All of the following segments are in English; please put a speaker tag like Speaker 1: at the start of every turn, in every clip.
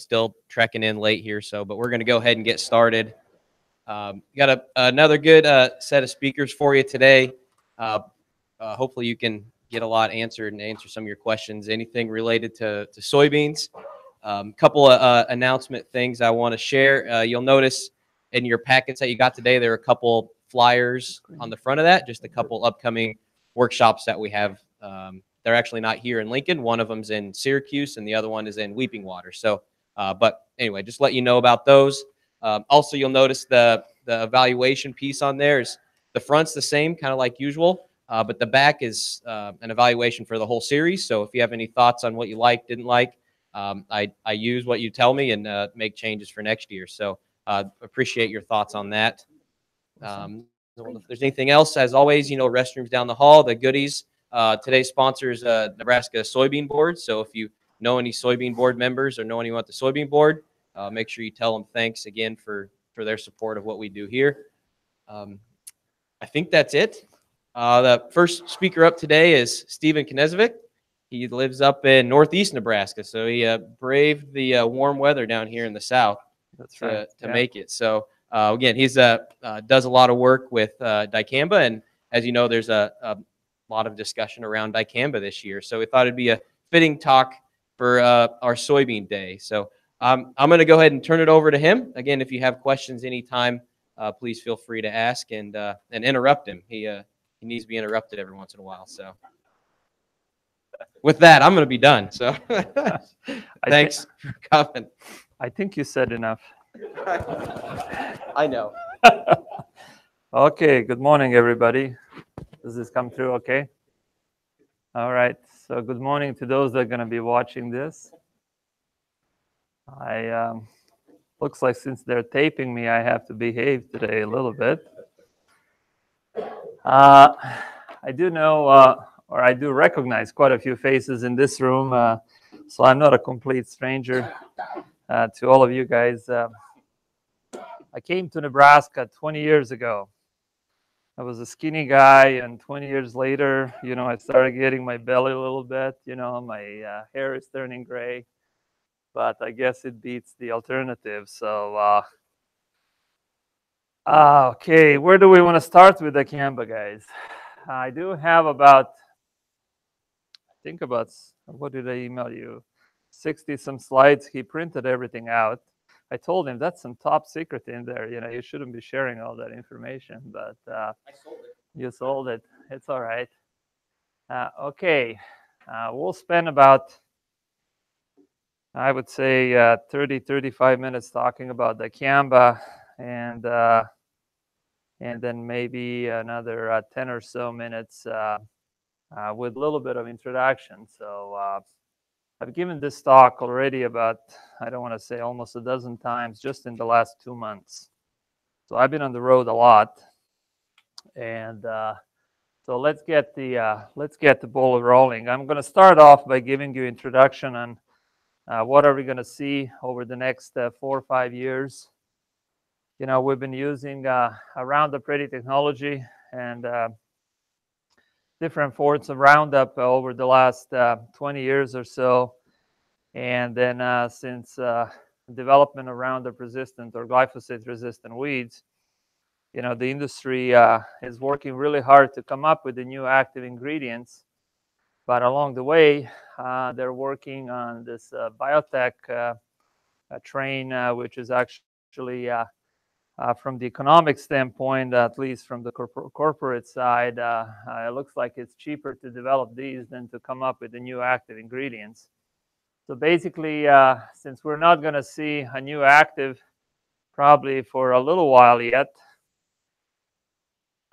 Speaker 1: still trekking in late here, but we're going to go ahead and get started. Got another good set of speakers for you today. Hopefully you can get a lot answered and answer some of your questions, anything related to soybeans. Couple of announcement things I want to share. You'll notice in your packets that you got today, there are a couple flyers on the front of that, just a couple upcoming workshops that we have. They're actually not here in Lincoln. One of them's in Syracuse and the other one is in Weeping Water. So, but anyway, just let you know about those. Also, you'll notice the evaluation piece on there is the front's the same, kind of like usual, but the back is an evaluation for the whole series. So if you have any thoughts on what you liked, didn't like, I use what you tell me and make changes for next year. So appreciate your thoughts on that. If there's anything else, as always, restrooms down the hall, the goodies. Today's sponsor is Nebraska Soybean Board. So if you know any soybean board members or know anyone at the soybean board, make sure you tell them thanks again for their support of what we do here. I think that's it. The first speaker up today is Stevan Knezevic. He lives up in northeast Nebraska, so he braved the warm weather down here in the south to make it. So again, he's does a lot of work with Dicamba, and as you know, there's a lot of discussion around Dicamba this year. So we thought it'd be a fitting talk for our soybean day. So I'm going to go ahead and turn it over to him. Again, if you have questions anytime, please feel free to ask and interrupt him. He needs to be interrupted every once in a while. So with that, I'm going to be done. So thanks for coming.
Speaker 2: I think you said enough.
Speaker 1: I know.
Speaker 2: Okay, good morning, everybody. Does this come through okay? All right, so good morning to those that are going to be watching this. Looks like since they're taping me, I have to behave today a little bit. I do know, or I do recognize quite a few faces in this room, so I'm not a complete stranger to all of you guys. I came to Nebraska 20 years ago. I was a skinny guy, and 20 years later, I started getting my belly a little bit, my hair is turning gray, but I guess it beats the alternative. So, okay, where do we want to start with Dicamba, guys? I do have about, what did I email you? 60 some slides. He printed everything out. I told him that's some top secret in there. You shouldn't be sharing all that information, but I sold it. You sold it. It's all right. Okay, we'll spend about, I would say, 35 minutes talking about Dicamba, and then maybe another 10 or so minutes with a little bit of introduction. So I've given this talk already about, I don't want to say almost a dozen times, just in the last 2 months. So I've been on the road a lot, and so let's get the ball rolling. I'm going to start off by giving you introduction on what are we going to see over the next 4 or 5 years. We've been using Roundup Ready technology and different forms of Roundup over the last 20 years or so. And then since development of Roundup resistant or glyphosate resistant weeds, the industry is working really hard to come up with the new active ingredients. But along the way, they're working on this biotech train, which is actually from the economic standpoint, at least from the corporate side, it looks like it's cheaper to develop these than to come up with the new active ingredients. So basically, since we're not going to see a new active probably for a little while yet,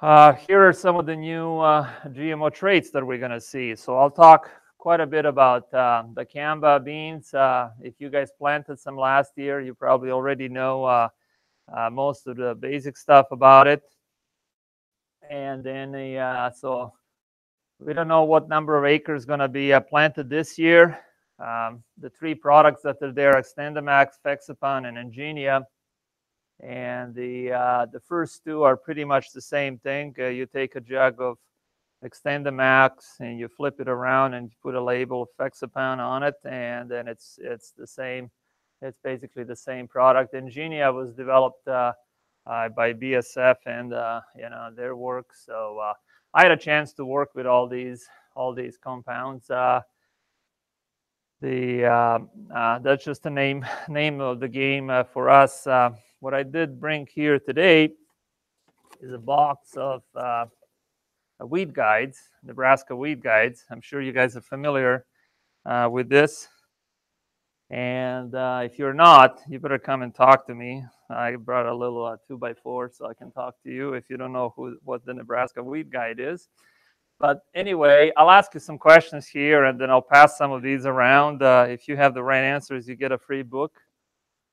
Speaker 2: here are some of the new GMO traits that we're going to see. So I'll talk quite a bit about Dicamba beans. If you guys planted some last year, you probably already know most of the basic stuff about it. And then so we don't know what number of acres going to be planted this year. The 3 products that are there, XtendiMax, Fexapan, and Ingenia. And the first 2 are pretty much the same thing. You take a jug of XtendiMax and you flip it around and you put a label of Fexapan on it, and then it's the same It's basically the same product. Ingenia was developed by BSF and their work. So I had a chance to work with all these compounds. That's just the name of the game for us. What I did bring here today is a box of weed guides, Nebraska weed guides. I'm sure you guys are familiar with this. And if you're not, you better come and talk to me. I brought a little 2x4 so I can talk to you if you don't know what the Nebraska weed guide is. But anyway, I'll ask you some questions here, and then I'll pass some of these around. If you have the right answers, you get a free book.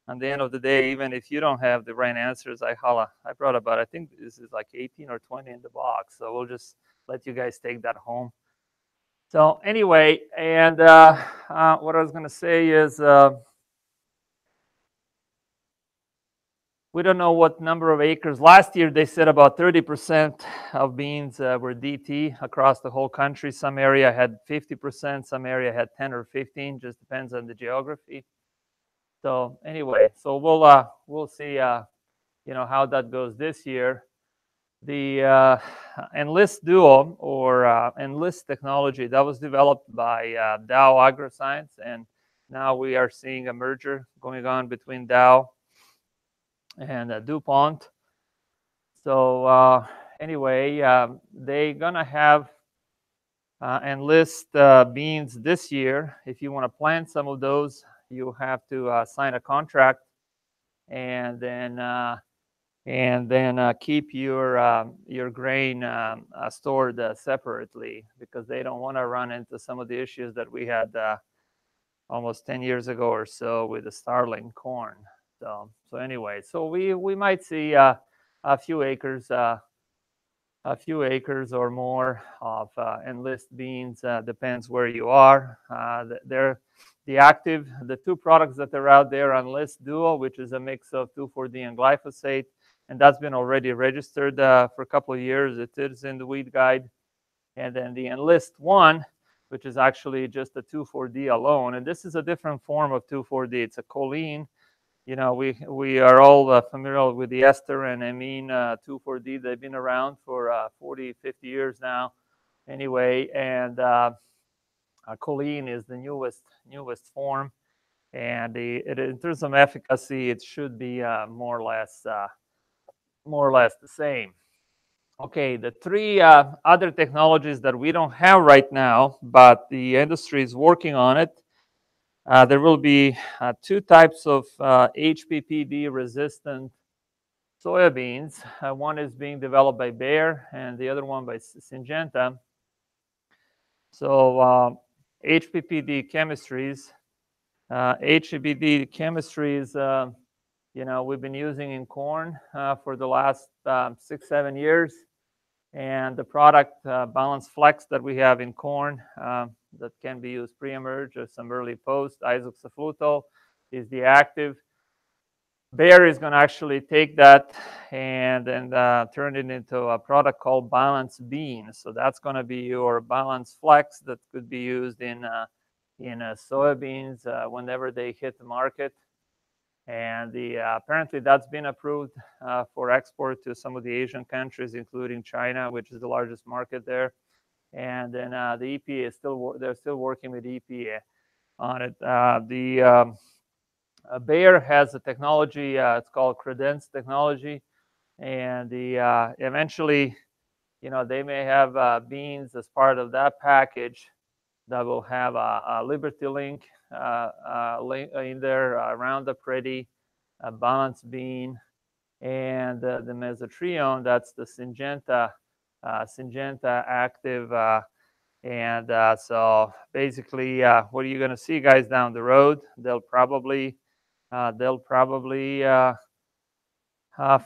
Speaker 2: At the end of the day, even if you don't have the right answers, I brought about, I think this is like 18 or 20 in the box. So we'll just let you guys take that home. So anyway, and what I was going to say is we don't know what number of acres. Last year, they said about 30% of beans were DT across the whole country. Some area had 50%, some area had 10 or 15, just depends on the geography. So anyway, so we'll see, how that goes this year. The Enlist Duo or Enlist technology that was developed by Dow AgroScience, and now we are seeing a merger going on between Dow and DuPont. So anyway, they're gonna have Enlist beans this year. If you want to plant some of those, you have to sign a contract, and then keep your grain stored separately, because they don't want to run into some of the issues that we had almost 10 years ago or so with the starling corn. So anyway, so we might see a few acres or more of Enlist beans. Depends where you are. The two products that are out there, Enlist Duo, which is a mix of 2,4-D and glyphosate, and that's been already registered for a couple of years. It is in the weed guide. And then the Enlist One, which is actually just a 2,4-D alone, and this is a different form of 2,4-D. It's a choline. We are all familiar with the ester and amine 2,4-D. They've been around for 40, 50 years now. Anyway, and choline is the newest form, and in terms of efficacy, it should be more or less the same. Okay, the three other technologies that we don't have right now, but the industry is working on it. There will be two types of HPPD resistant soybeans. One is being developed by Bayer and the other one by Syngenta. So HPPD chemistries, we've been using in corn for the last 6-7 years. And the product Balance Flex that we have in corn that can be used pre-emerge or some early post, isoxaflutol, is the active. Bayer is going to actually take that and then turn it into a product called Balance Bean. So that's going to be your Balance Flex that could be used in soybeans whenever they hit the market. And apparently that's been approved for export to some of the Asian countries, including China, which is the largest market there. And then the EPA is they're still working with EPA on it. Bayer has a technology, it's called Credence technology, and eventually, they may have beans as part of that package that will have a Liberty Link in there, Roundup Ready, a Balance Bean, and the Mesotrione. That's the Syngenta active. So basically, what are you going to see, guys, down the road? They'll probably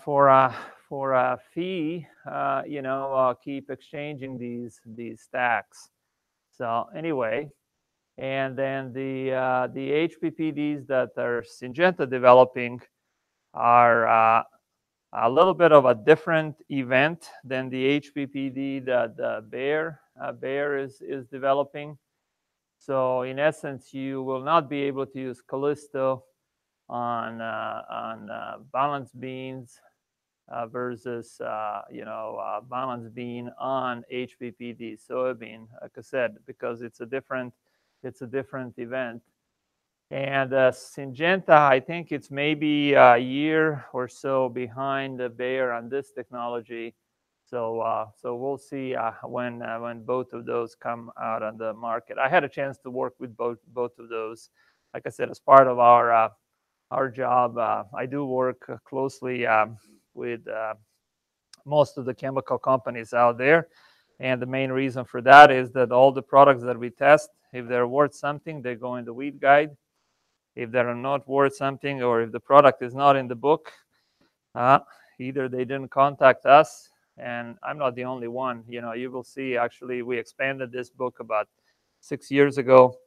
Speaker 2: for a fee, keep exchanging these stacks. So anyway. And then the HPPDs that are Syngenta developing are a little bit of a different event than the HPPD that Bayer is developing. So in essence, you will not be able to use Callisto on balanced beans versus balanced bean on HPPD soybean. Like I said, because it's a different event. And Syngenta, I think it's maybe a year or so behind Bayer on this technology. So we'll see when both of those come out on the market. I had a chance to work with both of those. Like I said, as part of our job, I do work closely with most of the chemical companies out there. And the main reason for that is that all the products that we test, if they're worth something, they go in the weed guide. If they're not worth something, or if the product is not in the book, either they didn't contact us, and I'm not the only one. You will see, actually, we expanded this book about 6 years ago.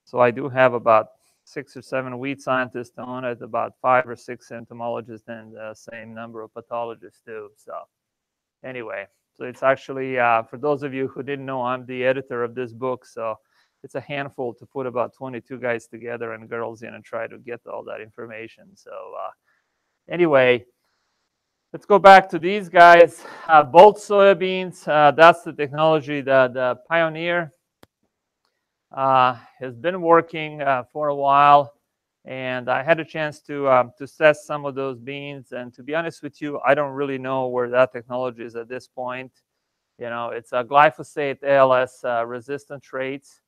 Speaker 2: So I do have about 6 or 7 weed scientists on it, about 5 or 6 entomologists, and the same number of pathologists too. So anyway, so it's actually, for those of you who didn't know, I'm the editor of this book. So it's a handful to put about 22 guys together and girls in and try to get all that information. So anyway, let's go back to these guys. Both soybeans, that's the technology that Pioneer has been working for a while. And I had a chance to test some of those beans. And to be honest with you, I don't really know where that technology is at this point. It's a glyphosate ALS resistant traits.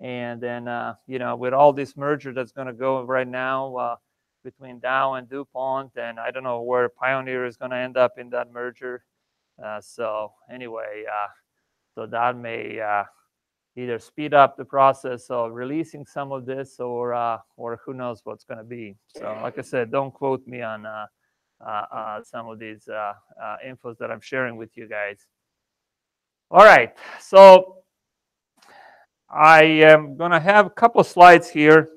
Speaker 2: And then, with all this merger that's going to go right now between Dow and DuPont, and I don't know where Pioneer is going to end up in that merger. So anyway, so that may either speed up the process of releasing some of this, or who knows what's going to be. So like I said, don't quote me on some of these infos that I'm sharing with you guys. All right, so I am going to have a couple of slides here.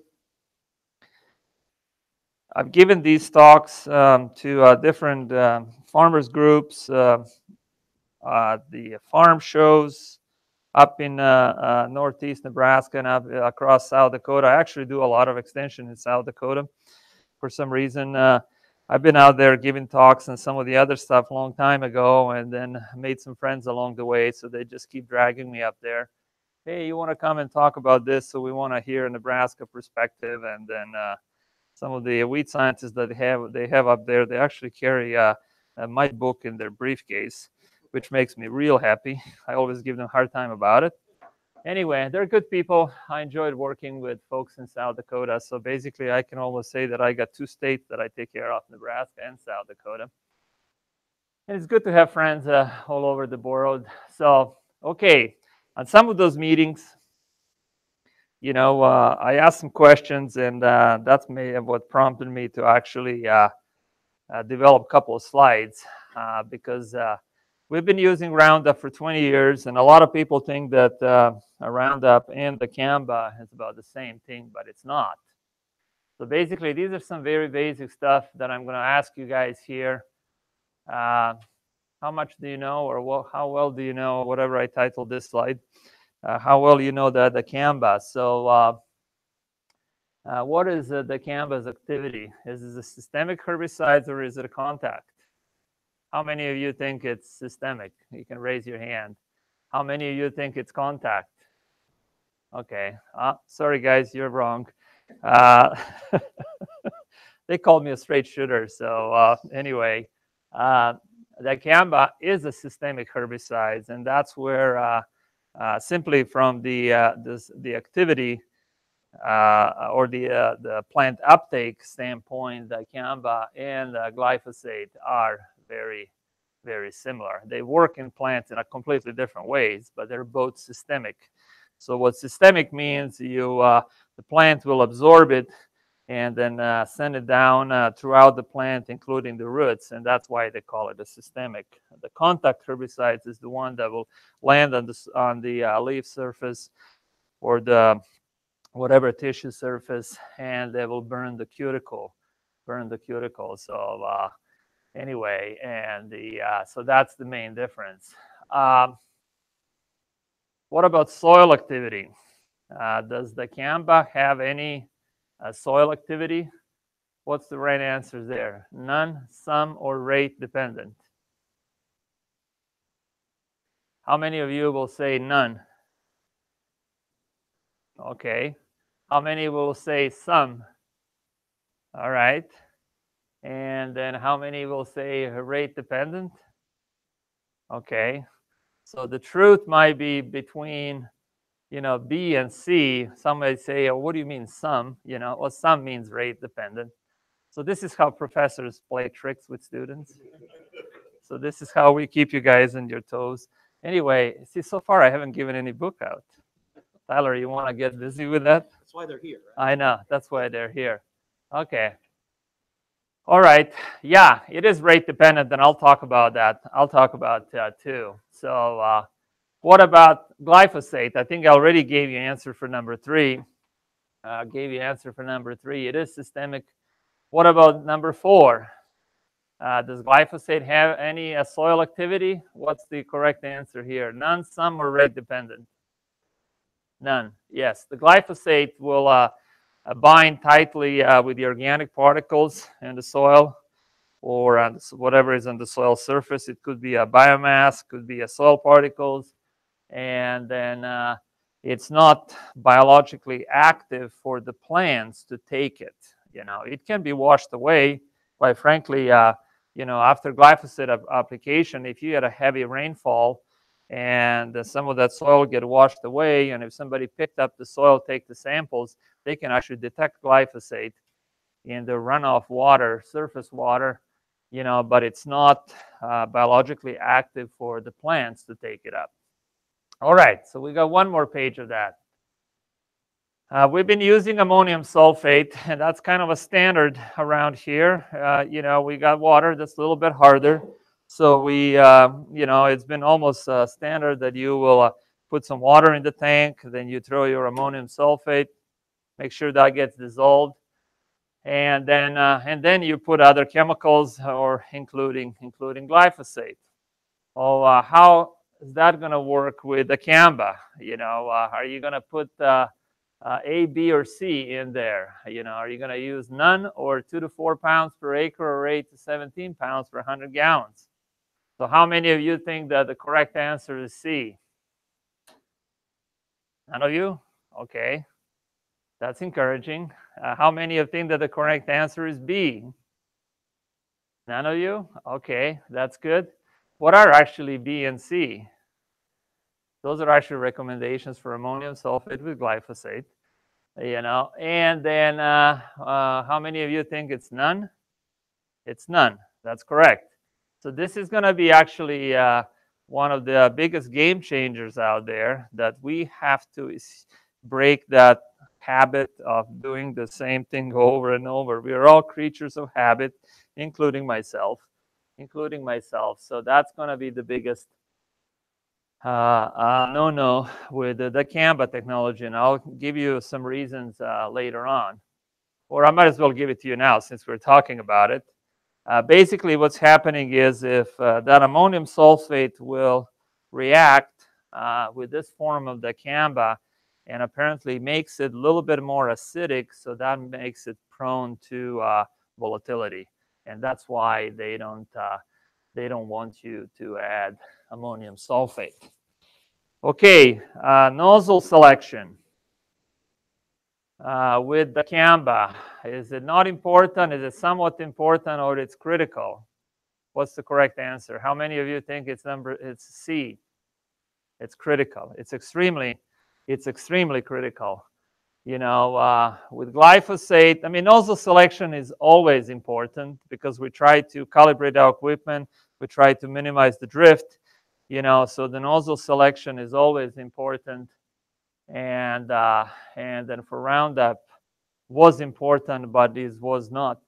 Speaker 2: I've given these talks to different farmers groups, the farm shows up in northeast Nebraska and up across South Dakota. I actually do a lot of extension in South Dakota. For some reason, I've been out there giving talks and some of the other stuff a long time ago, and then made some friends along the way, so they just keep dragging me up there. Hey, you want to come and talk about this? So we want to hear a Nebraska perspective. And then some of the weed scientists that they have up there, they actually carry my book in their briefcase, which makes me real happy. I always give them a hard time about it. Anyway, they're good people. I enjoyed working with folks in South Dakota. So basically, I can almost say that I got 2 states that I take care of, Nebraska and South Dakota. And it's good to have friends all over the world. So, okay. On some of those meetings, I asked some questions, and that's what prompted me to actually develop a couple of slides, because we've been using Roundup for 20 years, and a lot of people think that Roundup and Dicamba is about the same thing, but it's not. So basically, these are some very basic stuff that I'm going to ask you guys here. How much do you know, or how well do you know, whatever I titled this slide, how well you know the Dicamba? So what is the Dicamba's activity? Is it a systemic herbicide, or is it a contact? How many of you think it's systemic? You can raise your hand. How many of you think it's contact? Okay. Sorry, guys, you're wrong. They called me a straight shooter. So anyway, Dicamba is a systemic herbicide, and that's where simply from the activity or the plant uptake standpoint, Dicamba and glyphosate are very, very similar. They work in plants in a completely different ways, but they're both systemic. So what systemic means, the plant will absorb it and then send it down throughout the plant, including the roots, and that's why they call it a systemic. The contact herbicides is the one that will land on the leaf surface or the whatever tissue surface, and they will burn the cuticle. So anyway, and so that's the main difference. What about soil activity? Does Dicamba have any soil activity? What's the right answer there? None, some, or rate dependent? How many of you will say none? Okay. How many will say some? All right. And then how many will say rate dependent? Okay. So the truth might be between, B and C. Some might say, oh, what do you mean some? Well, some means rate dependent. So this is how professors play tricks with students. So this is how we keep you guys on your toes. Anyway, see, so far I haven't given any book out. Tyler, you want to get busy with that?
Speaker 1: That's why they're here, right?
Speaker 2: I know. That's why they're here. Okay. All right. Yeah, it is rate dependent, and I'll talk about that. I'll talk about too. So what about glyphosate? I think I already gave you an answer for number 3. It is systemic. What about number 4? Does glyphosate have any soil activity? What's the correct answer here? None, some, or rate dependent? None. Yes, the glyphosate will bind tightly with the organic particles in the soil or on whatever is on the soil surface. It could be a biomass, could be a soil particles, and then it's not biologically active for the plants to take it. It can be washed away. Quite frankly, after glyphosate application, if you had a heavy rainfall and some of that soil get washed away, and if somebody picked up the soil, take the samples, they can actually detect glyphosate in the runoff water, surface water, but it's not biologically active for the plants to take it up. All right, so we got one more page of that. We've been using ammonium sulfate, and that's kind of a standard around here. We got water that's a little bit harder. So we, it's been almost standard that you will put some water in the tank, then you throw your ammonium sulfate, make sure that gets dissolved, and then you put other chemicals, or including glyphosate. Oh, how is that going to work with Dicamba? Are you going to put A, B, or C in there? Are you going to use none, or 2 to 4 pounds per acre, or 8 to 17 pounds per 100 gallons? So how many of you think that the correct answer is C? None of you? Okay. That's encouraging. How many of you think that the correct answer is B? None of you? Okay, that's good. What are actually B and C? Those are actually recommendations for ammonium sulfate with glyphosate. And then how many of you think it's none? It's none. That's correct. So this is going to be actually one of the biggest game changers out there, that we have to break that habit of doing the same thing over and over. We are all creatures of habit, including myself. So that's going to be the biggest no with the Dicamba technology, and I'll give you some reasons later on. Or I might as well give it to you now since we're talking about it. Basically, what's happening is if that ammonium sulfate will react with this form of Dicamba, and apparently makes it a little bit more acidic, so that makes it prone to volatility, and that's why they don't want you to add ammonium sulfate. Okay, nozzle selection. With Dicamba, is it not important? Is it somewhat important, or it's critical? What's the correct answer? How many of you think it's C? It's critical. It's extremely critical. With glyphosate, nozzle selection is always important because we try to calibrate our equipment. We try to minimize the drift. So the nozzle selection is always important. And then for Roundup was important, but it was not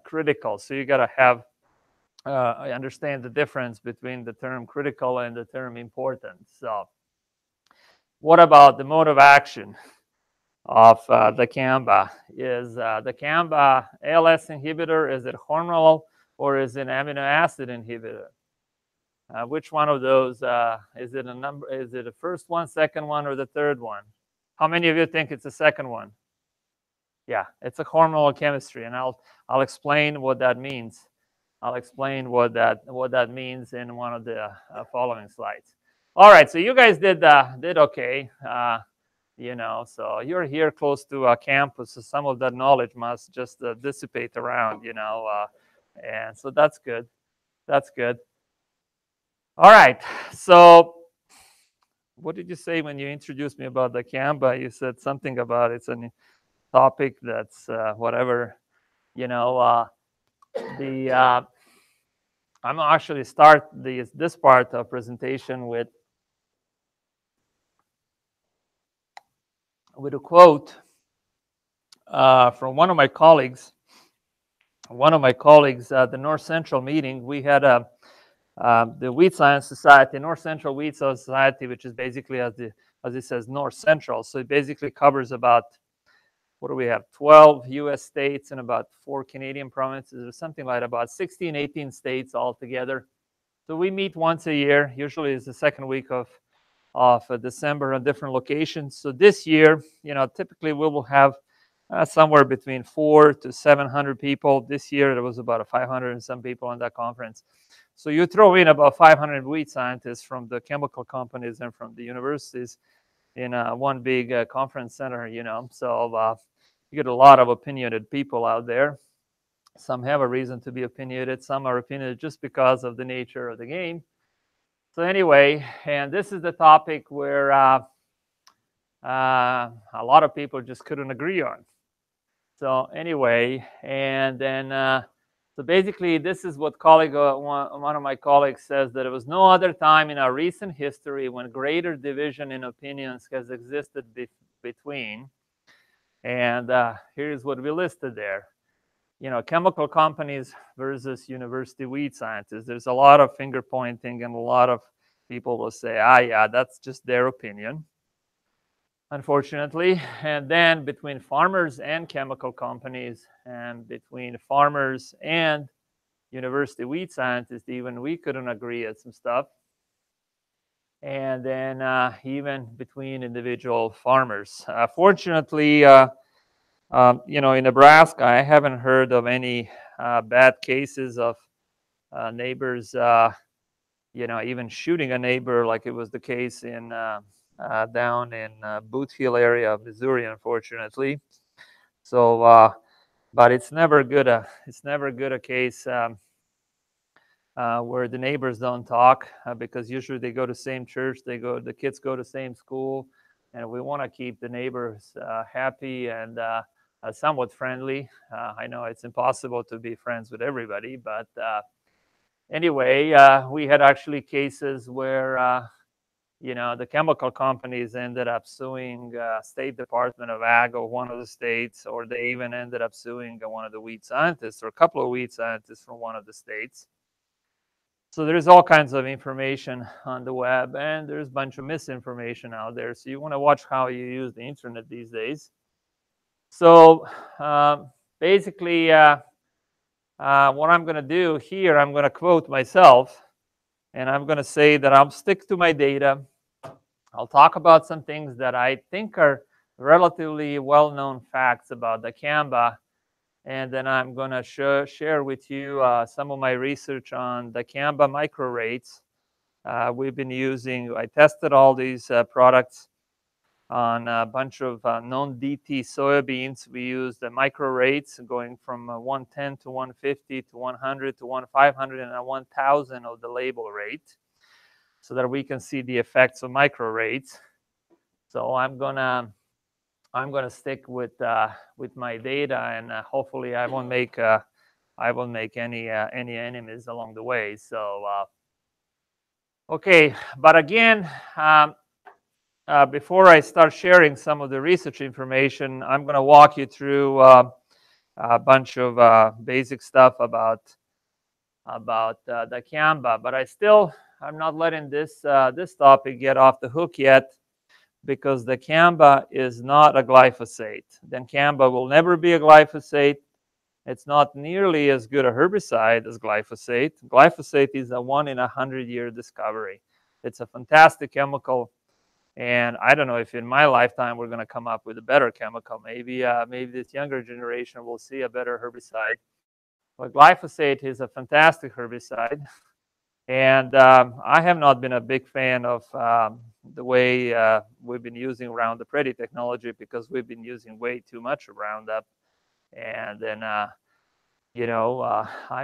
Speaker 2: critical. So you got to have understand the difference between the term critical and the term important. So what about the mode of action of Dicamba? Is Dicamba ALS inhibitor? Is it hormonal, or is it amino acid inhibitor? Which one of those is it? Is it the first one, second one, or the third one? How many of you think it's the second one? Yeah, it's a hormonal chemistry, and I'll explain what that means. I'll explain what that means in one of the following slides. All right, so you guys did okay. You know, so you're here close to campus, so some of that knowledge must just dissipate around, you know, and so that's good. That's good. All right, so what did you say when you introduced me about Dicamba? You said something about it's a topic that's whatever, you know. I'm gonna actually start this part of presentation with a quote from one of my colleagues. At the North Central meeting, we had the Wheat Science Society, North Central Wheat Society, which is basically, as it says, North Central. So it basically covers about, what do we have, 12 U.S. states and about 4 Canadian provinces, or something like about 16, 18 states altogether. So we meet once a year. Usually it's the second week of December on different locations. So this year, you know, typically we will have somewhere between 400 to 700 people. This year there was about 500 and some people on that conference. So you throw in about 500 wheat scientists from the chemical companies and from the universities in one big conference center, you know. So you get a lot of opinionated people out there. Some have a reason to be opinionated. Some are opinionated just because of the nature of the game. So anyway, and this is the topic where a lot of people just couldn't agree on. So anyway, and then so basically this is what one of my colleagues says, that there was no other time in our recent history when greater division in opinions has existed between. And here's what we listed there. You know, chemical companies versus university wheat scientists. There's a lot of finger pointing, and a lot of people will say, yeah, that's just their opinion, unfortunately. And then between farmers and chemical companies, and between farmers and university wheat scientists, even we couldn't agree on some stuff. And then even between individual farmers. Fortunately, you know, in Nebraska, I haven't heard of any bad cases of neighbors, you know, even shooting a neighbor, like it was the case in down in Boot Hill area of Missouri, unfortunately. So, but it's never good. It's never good a case where the neighbors don't talk, because usually they go to the same church, the kids go to the same school, and we want to keep the neighbors happy and somewhat friendly. I know it's impossible to be friends with everybody, but anyway, we had actually cases where you know, the chemical companies ended up suing State Department of Ag of one of the states, or they even ended up suing one of the wheat scientists, or a couple of wheat scientists from one of the states. So there's all kinds of information on the web, and there's a bunch of misinformation out there. So you want to watch how you use the internet these days. So basically, what I'm going to do here, I'm going to quote myself, and I'm going to say that I'll stick to my data. I'll talk about some things that I think are relatively well-known facts about Dicamba, and then I'm going to share with you some of my research on Dicamba micro rates. We've been using, I tested all these products on a bunch of non-DT soybeans. We used the micro rates going from 110 to 150 to 100 to 500 and 1,000 of the label rate, so that we can see the effects of micro rates. So I'm gonna stick with my data, and hopefully I won't make any enemies along the way. So okay, but again, before I start sharing some of the research information, I'm going to walk you through a bunch of basic stuff about Dicamba. But I'm not letting this topic get off the hook yet, because Dicamba is not a glyphosate. Dicamba will never be a glyphosate. It's not nearly as good a herbicide as glyphosate. Glyphosate is a 1 in 100-year discovery. It's a fantastic chemical. And I don't know if in my lifetime we're going to come up with a better chemical. Maybe this younger generation will see a better herbicide. But glyphosate is a fantastic herbicide. And I have not been a big fan of the way we've been using Roundup Ready technology, because we've been using way too much of Roundup. And then, I've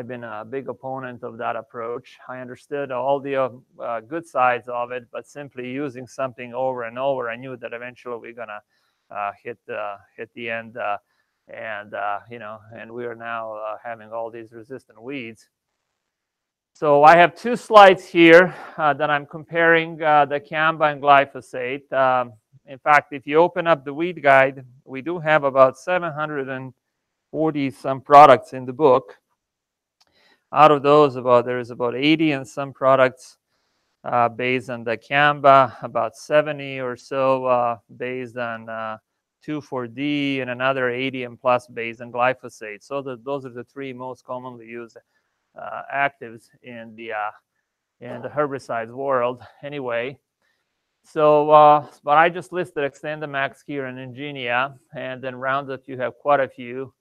Speaker 2: been a big opponent of that approach. I understood all the good sides of it, but simply using something over and over, I knew that eventually we're gonna hit the end, and we are now having all these resistant weeds. So I have two slides here that I'm comparing dicamba and glyphosate. In fact, if you open up the weed guide, we do have about 740 some products in the book. Out of those, there's about 80 and some products based on dicamba, about 70 or so based on 2,4-D, and another 80 and plus based on glyphosate. So those are the three most commonly used actives in the herbicides world anyway. So, but I just listed XtendiMax here and Ingenia, and then Roundup you have quite a few.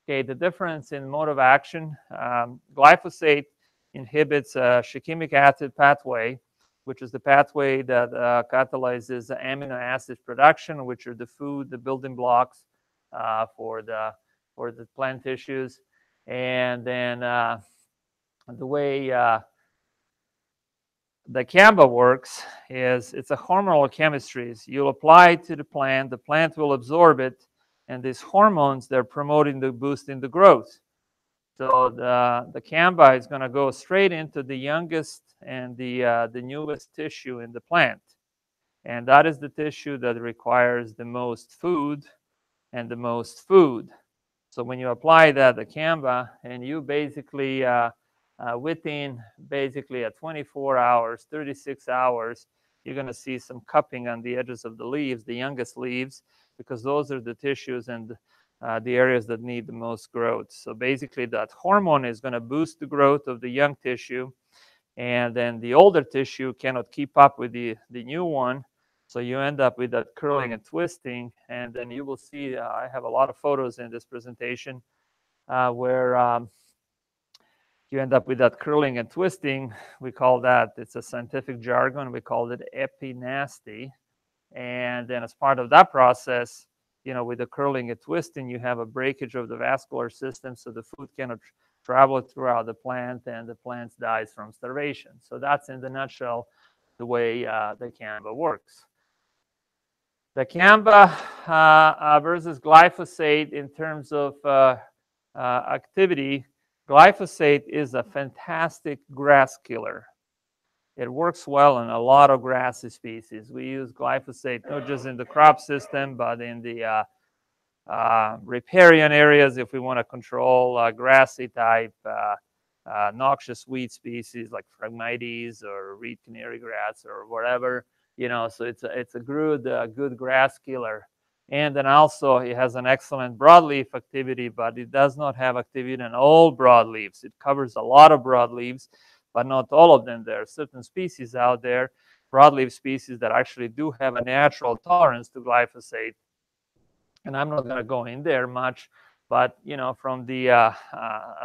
Speaker 2: Okay, the difference in mode of action, glyphosate inhibits shikimic acid pathway, which is the pathway that catalyzes the amino acid production, which are the building blocks for the plant tissues. And then the way dicamba works is it's a hormonal chemistry. You'll apply it to the plant will absorb it, and these hormones, they're promoting boosting the growth. So the dicamba is going to go straight into the youngest and the newest tissue in the plant, and that is the tissue that requires the most food and the most food. So when you apply that dicamba, and you basically within basically 24 hours, 36 hours, you're going to see some cupping on the edges of the leaves, the youngest leaves, because those are the tissues and the areas that need the most growth. So basically that hormone is going to boost the growth of the young tissue, and then the older tissue cannot keep up with the new one. So you end up with that curling and twisting, and then you will see, I have a lot of photos in this presentation where you end up with that curling and twisting. We call that, it's a scientific jargon, we call it epinasty. And then as part of that process, with the curling and twisting, you have a breakage of the vascular system, so the food cannot travel throughout the plant, and the plant dies from starvation. So that's in the nutshell the way dicamba works. Dicamba versus glyphosate in terms of activity. Glyphosate is a fantastic grass killer. It works well in a lot of grassy species. We use glyphosate not just in the crop system, but in the riparian areas if we want to control grassy type noxious weed species like Phragmites or reed canary grass or whatever. So it's a good grass killer. And then also it has an excellent broadleaf activity, but it does not have activity in all broadleaves. It covers a lot of broadleaves, but not all of them. There are certain species out there, broadleaf species, that actually do have a natural tolerance to glyphosate. And I'm not going to go in there much, but from the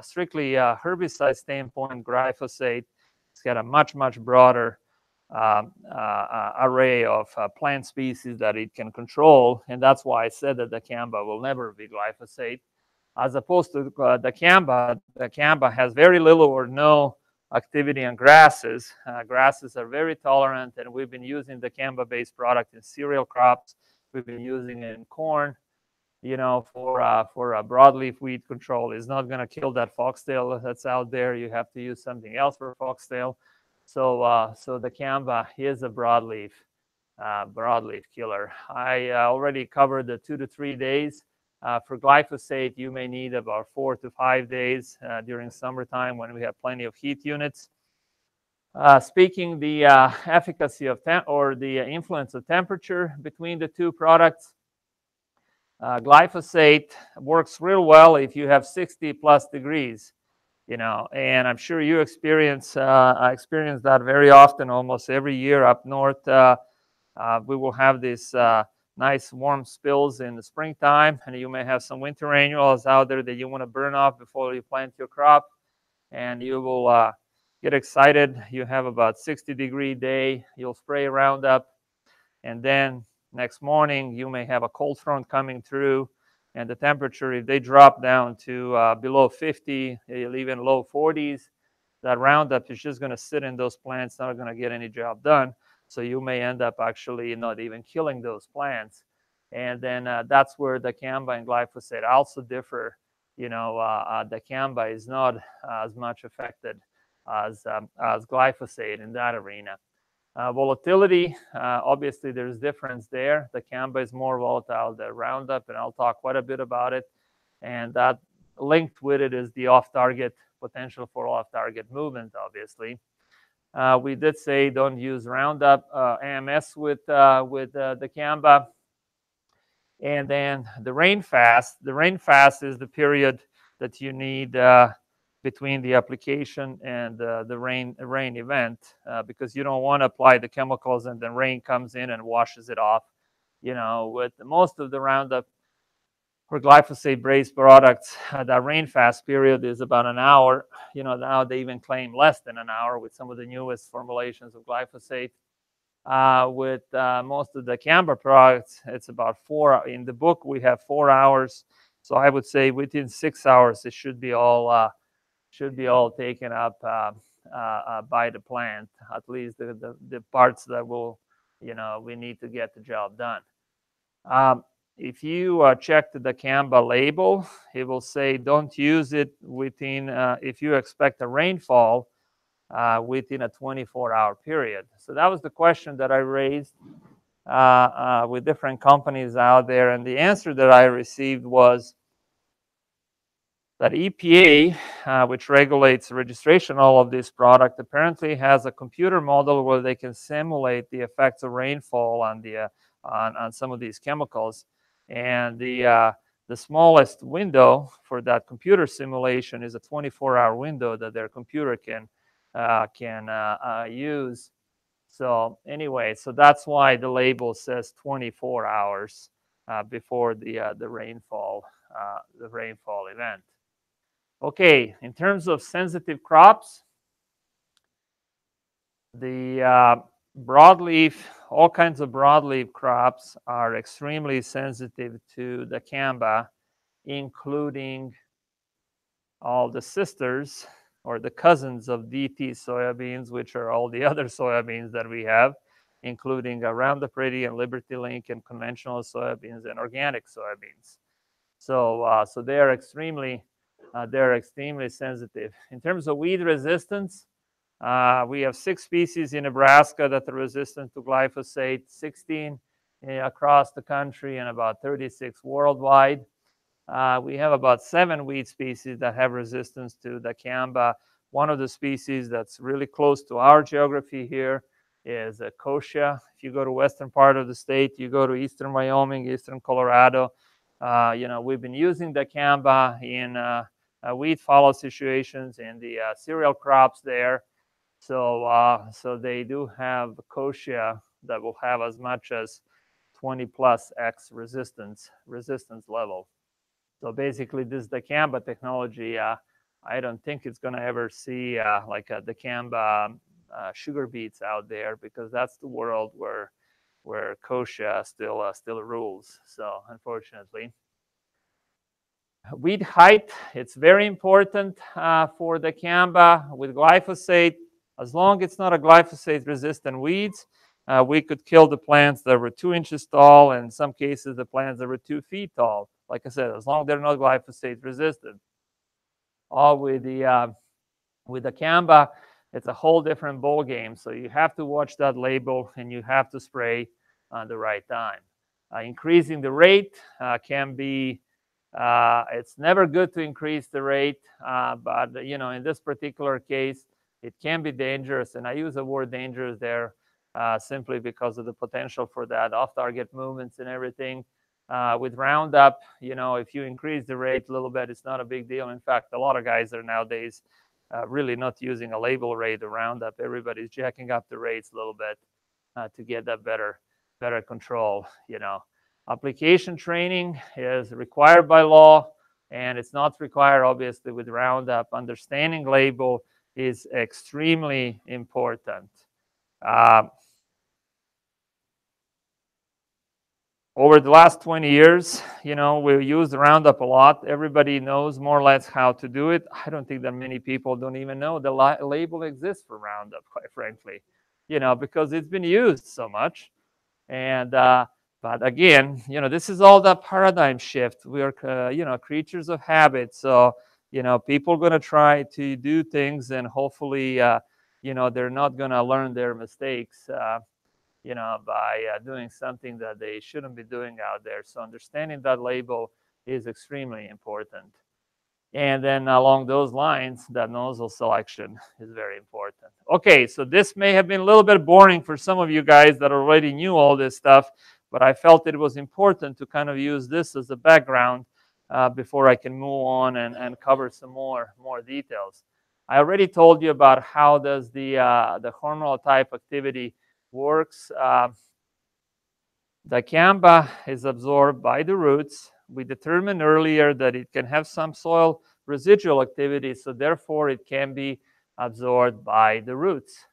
Speaker 2: strictly herbicide standpoint, glyphosate, it's got a much broader array of plant species that it can control, and that's why I said that dicamba will never be glyphosate, as opposed to dicamba. Dicamba has very little or no activity on grasses. Grasses are very tolerant, and we've been using dicamba-based product in cereal crops. We've been using it in corn. For a broadleaf weed control. Is not going to kill that foxtail that's out there. You have to use something else for foxtail. So dicamba is a broadleaf killer. I already covered the 2 to 3 days. For glyphosate, you may need about 4 to 5 days during summertime when we have plenty of heat units. Speaking the efficacy of or the influence of temperature between the two products. Glyphosate works real well if you have 60 plus degrees, and I'm sure you experience that very often, almost every year up north. We will have these nice warm spills in the springtime, and you may have some winter annuals out there that you want to burn off before you plant your crop, and you will get excited. You have about 60-degree day. You'll spray Roundup, and then next morning you may have a cold front coming through, and the temperature, if they drop down to below 50, even low 40s, that Roundup is just going to sit in those plants, not going to get any job done. So you may end up actually not even killing those plants. And then that's where Dicamba and glyphosate also differ. Dicamba is not as much affected as glyphosate in that arena. Volatility, obviously there's difference there. Dicamba is more volatile than Roundup, and I'll talk quite a bit about it. And that linked with it is the off-target potential for off-target movement, obviously. We did say don't use Roundup AMS with Dicamba. And then the rain fast. The rain fast is the period that you need between the application and the rain event, because you don't want to apply the chemicals and then rain comes in and washes it off. With most of the Roundup or glyphosate-based products, that rain fast period is about an hour. Now they even claim less than an hour with some of the newest formulations of glyphosate. With most of the Dicamba products, it's about 4. In the book, we have 4 hours. So I would say within 6 hours, it should be all taken up by the plant. At least the parts that will, we need to get the job done. If you check the Dicamba label, it will say don't use it within, if you expect a rainfall within a 24-hour period. So that was the question that I raised with different companies out there. And the answer that I received was that EPA, which regulates registration of all of this product, apparently has a computer model where they can simulate the effects of rainfall on some of these chemicals. And the smallest window for that computer simulation is a 24-hour window that their computer can use. So anyway, so that's why the label says 24 hours before the rainfall event. Okay, in terms of sensitive crops, the broadleaf, all kinds of broadleaf crops are extremely sensitive to Dicamba, including all the sisters or the cousins of DT soybeans, which are all the other soybeans that we have, including Roundup Ready and Liberty Link and conventional soybeans and organic soybeans. So they're extremely sensitive. In terms of weed resistance, we have 6 species in Nebraska that are resistant to glyphosate, 16 across the country, and about 36 worldwide. We have about 7 weed species that have resistance to Dicamba. One of the species that's really close to our geography here is kochia. If you go to western part of the state, you go to eastern Wyoming, eastern Colorado, we've been using Dicamba in weed fallow situations in the cereal crops there. So they do have kochia that will have as much as 20+ X resistance level. So basically, this Dicamba technology, I don't think it's going to ever see like a Dicamba sugar beets out there, because that's the world where kochia still rules. So unfortunately. Weed height, it's very important for Dicamba. With glyphosate, as long as it's not a glyphosate-resistant weeds, we could kill the plants that were 2 inches tall, and in some cases, the plants that were 2 feet tall. Like I said, as long as they're not glyphosate-resistant. All with Dicamba, it's a whole different ball game. So you have to watch that label, and you have to spray on the right time. Increasing the rate can be. It's never good to increase the rate, but in this particular case, it can be dangerous, and I use the word dangerous there simply because of the potential for that off-target movements and everything. With Roundup, if you increase the rate a little bit, it's not a big deal. In fact, a lot of guys are nowadays really not using a label rate of Roundup. Everybody's jacking up the rates a little bit to get that better better control. Application training is required by law, and it's not required, obviously, with Roundup. Understanding label is extremely important. Over the last 20 years, we've used Roundup a lot. Everybody knows more or less how to do it. I don't think that many people don't even know the label exists for Roundup, quite frankly, because it's been used so much. And but again, this is all that paradigm shift. We are, creatures of habit. So, people are going to try to do things, and hopefully, they're not going to learn their mistakes, by doing something that they shouldn't be doing out there. So understanding that label is extremely important. And then along those lines, that nozzle selection is very important. Okay, so this may have been a little bit boring for some of you guys that already knew all this stuff, but I felt it was important to kind of use this as a background before I can move on and cover some more details. I already told you about how does the hormonal type activity works. Dicamba is absorbed by the roots. We determined earlier that it can have some soil residual activity, so therefore it can be absorbed by the roots.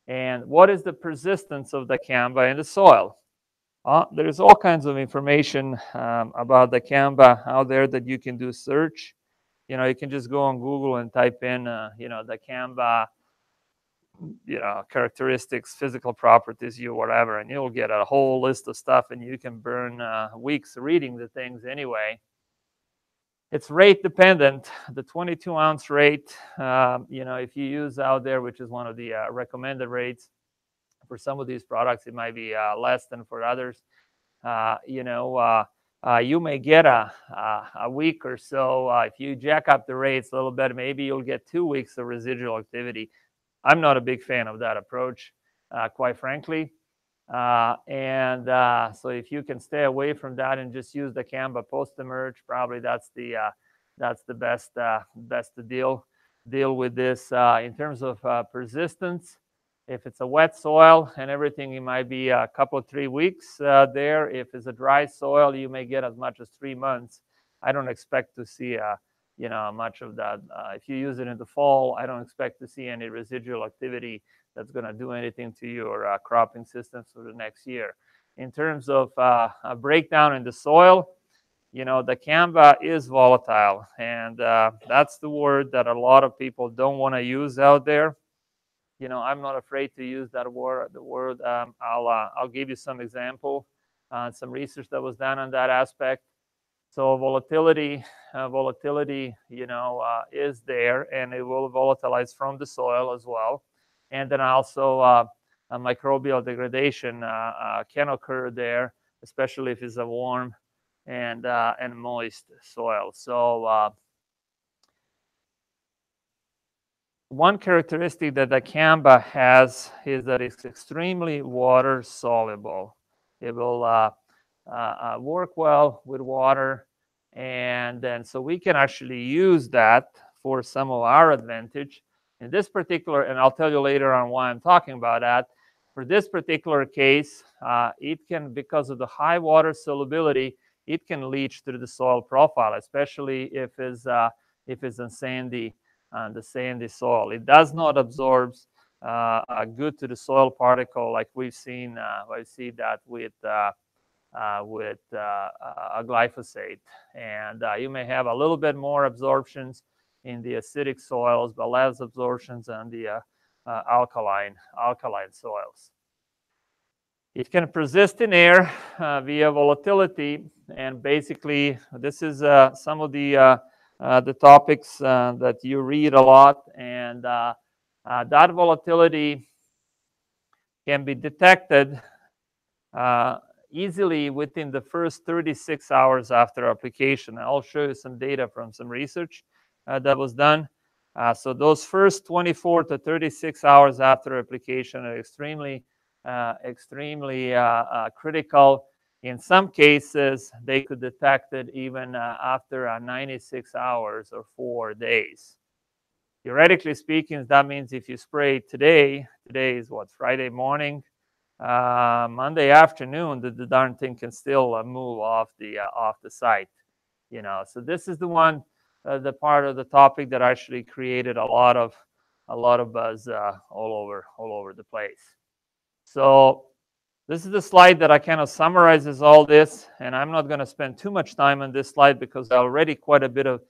Speaker 2: And what is the persistence of dicamba in the soil? There's all kinds of information about dicamba out there that you can do search. You can just go on Google and type in, dicamba, characteristics, physical properties, whatever, and you'll get a whole list of stuff, and you can burn weeks reading the things anyway. It's rate dependent. The 22-ounce rate, if you use out there, which is one of the recommended rates for some of these products, it might be less than for others. You may get a week or so. If you jack up the rates a little bit, maybe you'll get 2 weeks of residual activity. I'm not a big fan of that approach, quite frankly. So if you can stay away from that and just use dicamba post-emerge, probably that's the best to deal with this. In terms of persistence, if it's a wet soil and everything, it might be a couple of 3 weeks there. If it's a dry soil, you may get as much as 3 months. I don't expect to see much of that. If you use it in the fall, I don't expect to see any residual activity that's going to do anything to your cropping systems for the next year. In terms of a breakdown in the soil, dicamba is volatile, and that's the word that a lot of people don't want to use out there. I'm not afraid to use that word. I'll give you some example, some research that was done on that aspect. So volatility, is there, and it will volatilize from the soil as well. And then also a microbial degradation can occur there, especially if it's a warm and moist soil. So one characteristic that dicamba has is that it's extremely water soluble. It will work well with water, and then so we can actually use that for some of our advantage. In this particular, and I'll tell you later on why I'm talking about that, for this particular case, it can, because of the high water solubility, it can leach through the soil profile, especially if it's in the sandy soil. It does not absorb good to the soil particle like we've seen. I see that with glyphosate, and you may have a little bit more absorptions in the acidic soils, but less absorptions on the alkaline soils. It can persist in air via volatility, and basically this is some of the topics that you read a lot, and that volatility can be detected easily within the first 36 hours after application. I'll show you some data from some research that was done. So those first 24 to 36 hours after application are extremely critical. In some cases, they could detect it even after 96 hours or 4 days. Theoretically speaking, that means if you spray today is what, Friday morning, Monday afternoon, the darn thing can still move off the site. You know, so this is the one, the part of the topic that actually created a lot of buzz all over the place. So this is the slide that I kind of summarizes all this, and I'm not going to spend too much time on this slide because I already covered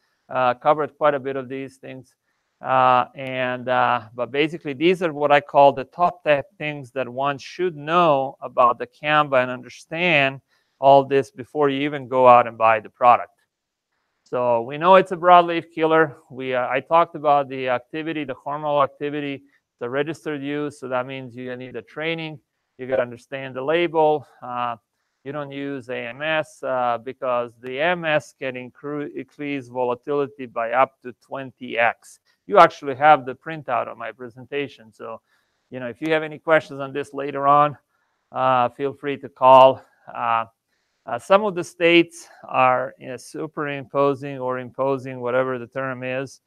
Speaker 2: quite a bit of these things. But basically, these are what I call the top 10 things that one should know about dicamba and understand all this before you even go out and buy the product. So we know it's a broadleaf killer. I talked about the activity, the hormonal activity, the registered use. So that means you need the training. You got to understand the label. You don't use AMS because the AMS can increase volatility by up to 20x. You actually have the printout of my presentation. So, you know, if you have any questions on this later on, feel free to call. Some of the states are superimposing or imposing, whatever the term is,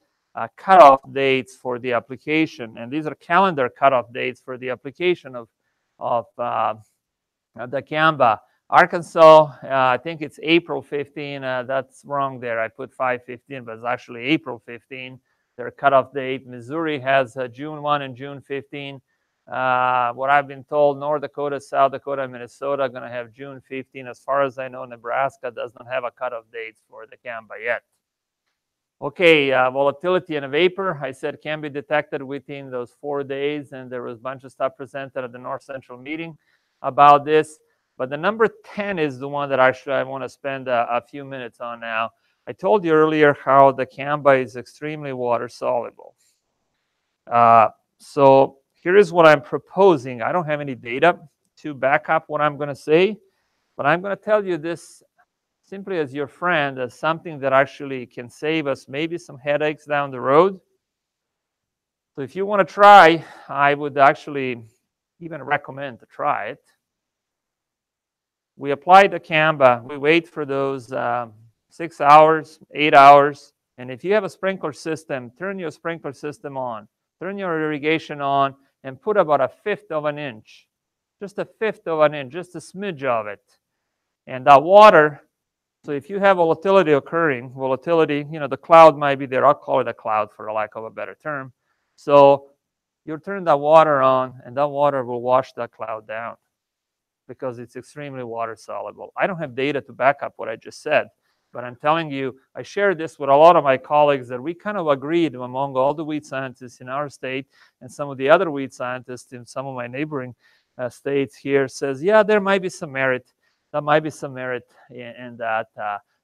Speaker 2: cutoff dates for the application. And these are calendar cutoff dates for the application of dicamba. Arkansas, I think it's April 15. That's wrong there. I put 5/15, but it's actually April 15, their cutoff date. Missouri has June 1 and June 15. What I've been told, North Dakota, South Dakota, and Minnesota are going to have June 15. As far as I know, Nebraska does not have a cutoff date for dicamba yet. Okay, volatility in a vapor, I said, can be detected within those 4 days, and there was a bunch of stuff presented at the North Central meeting about this. But the number 10 is the one that actually I want to spend a few minutes on now. I told you earlier how dicamba is extremely water soluble. So here is what I'm proposing. I don't have any data to back up what I'm going to say, but I'm going to tell you this simply as your friend, as something that actually can save us maybe some headaches down the road. So if you want to try, I would actually even recommend to try it. We apply dicamba. We wait for those 6 hours, 8 hours. And if you have a sprinkler system, turn your sprinkler system on. Turn your irrigation on and put about 1/5 of an inch. Just 1/5 of an inch, just a smidge of it. And that water, so if you have volatility occurring, volatility, you know, the cloud might be there. I'll call it a cloud for a lack of a better term. So you'll turn that water on, and that water will wash that cloud down because it's extremely water soluble. I don't have data to back up what I just said, but I'm telling you, I shared this with a lot of my colleagues that we kind of agreed among all the weed scientists in our state and some of the other weed scientists in some of my neighboring states here says, yeah, there might be some merit. There might be some merit in that,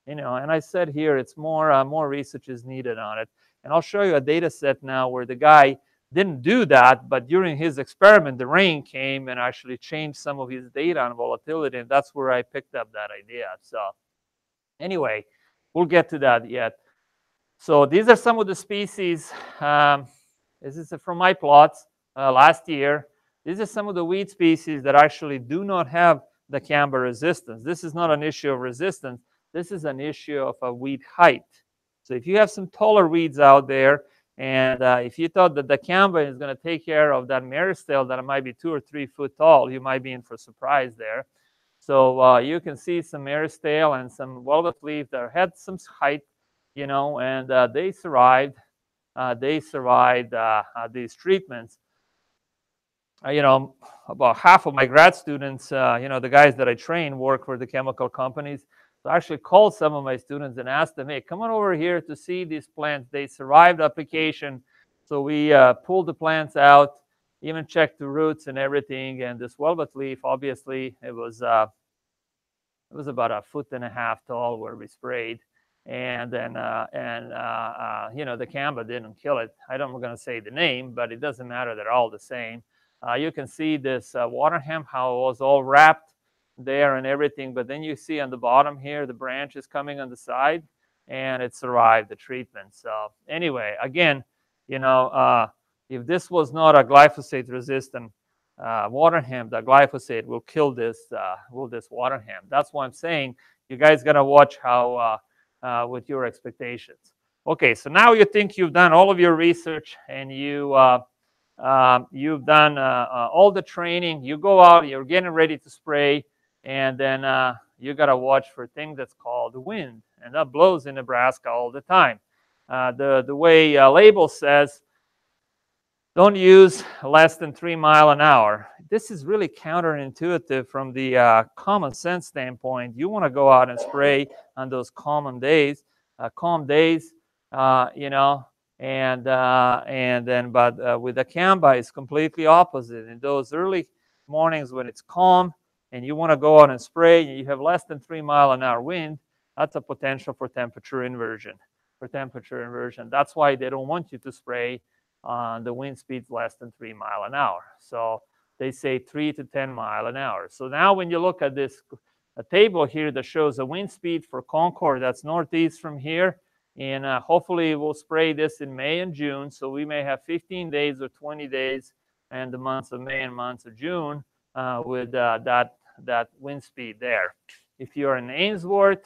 Speaker 2: you know, and I said here, it's more research is needed on it. And I'll show you a data set now where the guy didn't do that, but during his experiment, the rain came and actually changed some of his data on volatility, and that's where I picked up that idea. So anyway, we'll get to that yet. So these are some of the species. This is from my plots last year. These are some of the weed species that actually do not have dicamba resistance. This is not an issue of resistance. This is an issue of a weed height. So if you have some taller weeds out there, and if you thought that dicamba is going to take care of that meristel that might be 2 or 3 foot tall, you might be in for a surprise there. So you can see some meristel and some velvet leaf that had some height, you know, and they survived. These treatments. You know, about half of my grad students, you know, the guys that I train work for the chemical companies. So I actually called some of my students and asked them, hey, come on over here to see these plants. They survived application. So we pulled the plants out, even checked the roots and everything. And this velvet leaf, obviously, it was about 1.5 foot tall where we sprayed. And then, you know, the dicamba didn't kill it. I'm not going to say the name, but it doesn't matter. They're all the same. You can see this water hemp, how it was all wrapped there and everything. But then you see on the bottom here, the branch is coming on the side, and it survived the treatment. So anyway, again, you know, if this was not a glyphosate-resistant water hemp, the glyphosate will kill this water hemp. That's why I'm saying you guys got to watch how with your expectations. Okay, so now you think you've done all of your research and you you've done all the training, you go out, you're getting ready to spray, and then you got to watch for a thing that's called wind, and that blows in Nebraska all the time. The way label says, don't use less than 3 miles an hour. This is really counterintuitive from the common sense standpoint. You want to go out and spray on those calm days, you know, and then, but with Dicamba, it's completely opposite. In those early mornings when it's calm and you want to go out and spray, and you have less than 3 mile an hour wind, that's a potential for temperature inversion. That's why they don't want you to spray on the wind speeds less than 3 mile an hour. So they say 3 to 10 mile an hour. So now when you look at this table here that shows a wind speed for Concord, that's northeast from here, and hopefully we'll spray this in May and June. So we may have 15 days or 20 days in the months of May and months of June with that wind speed there. If you're in Ainsworth,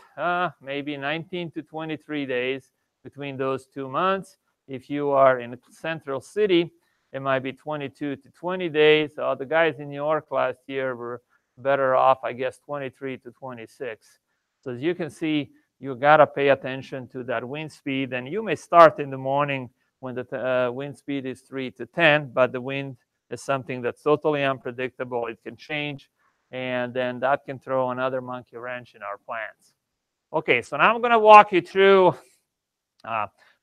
Speaker 2: maybe 19 to 23 days between those 2 months. If you are in a central city, it might be 22 to 20 days. The guys in New York last year were better off, I guess, 23 to 26. So as you can see, you got to pay attention to that wind speed. And you may start in the morning when the wind speed is 3 to 10, but the wind is something that's totally unpredictable. It can change, and then that can throw another monkey wrench in our plans. Okay, so now I'm going to walk you through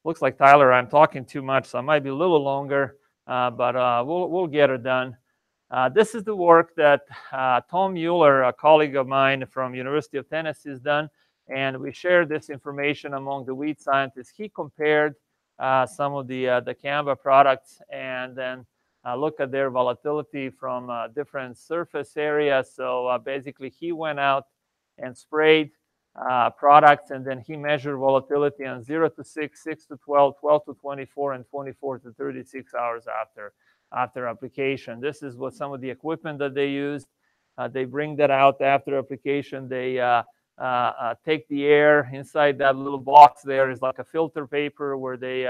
Speaker 2: looks like, Tyler, I'm talking too much, so I might be a little longer, but we'll get it done. This is the work that Tom Mueller, a colleague of mine from University of Tennessee, has done, and we shared this information among the wheat scientists. He compared some of the Dicamba products and then look at their volatility from different surface areas. So basically, he went out and sprayed products, and then he measured volatility on 0 to 6, 6 to 12, 12 to 24, and 24 to 36 hours after application. This is what some of the equipment that they used. They bring that out after application. They take the air inside that little box. There is like a filter paper where they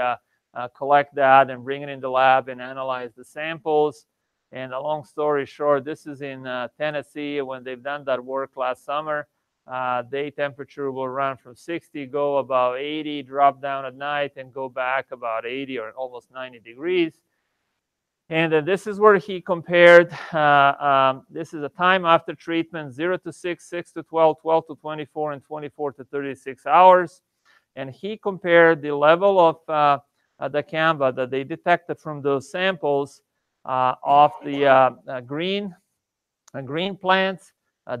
Speaker 2: collect that and bring it in the lab and analyze the samples. And a long story short, this is in Tennessee when they've done that work last summer. Day temperature will run from 60, go about 80, drop down at night, and go back about 80 or almost 90 degrees. And then this is where he compared. This is a time after treatment, 0 to 6, 6 to 12, 12 to 24, and 24 to 36 hours. And he compared the level of Dicamba that they detected from those samples of the green plants,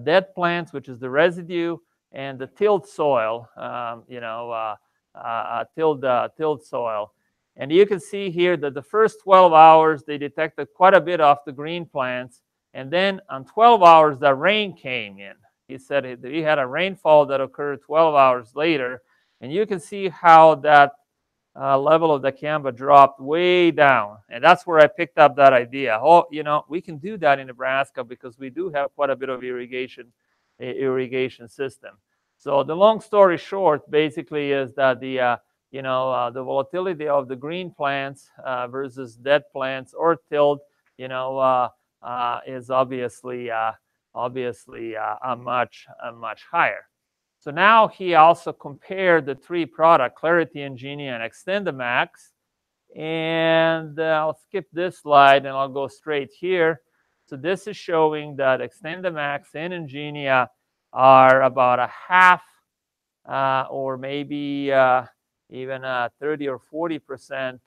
Speaker 2: dead plants, which is the residue, and the tilled soil, tilled soil. And you can see here that the first 12 hours, they detected quite a bit of the green plants. And then on 12 hours, the rain came in. He said he had a rainfall that occurred 12 hours later. And you can see how that level of Dicamba dropped way down. And that's where I picked up that idea. Oh, we can do that in Nebraska because we do have quite a bit of irrigation system. So the long story short basically is that the volatility of the green plants versus dead plants or tilled, is obviously much higher. So now he also compared the 3 products, Clarity, Ingenia, and XtendiMax. And I'll skip this slide and I'll go straight here. So this is showing that XtendiMax and Ingenia are about a half or maybe even 30 or 40%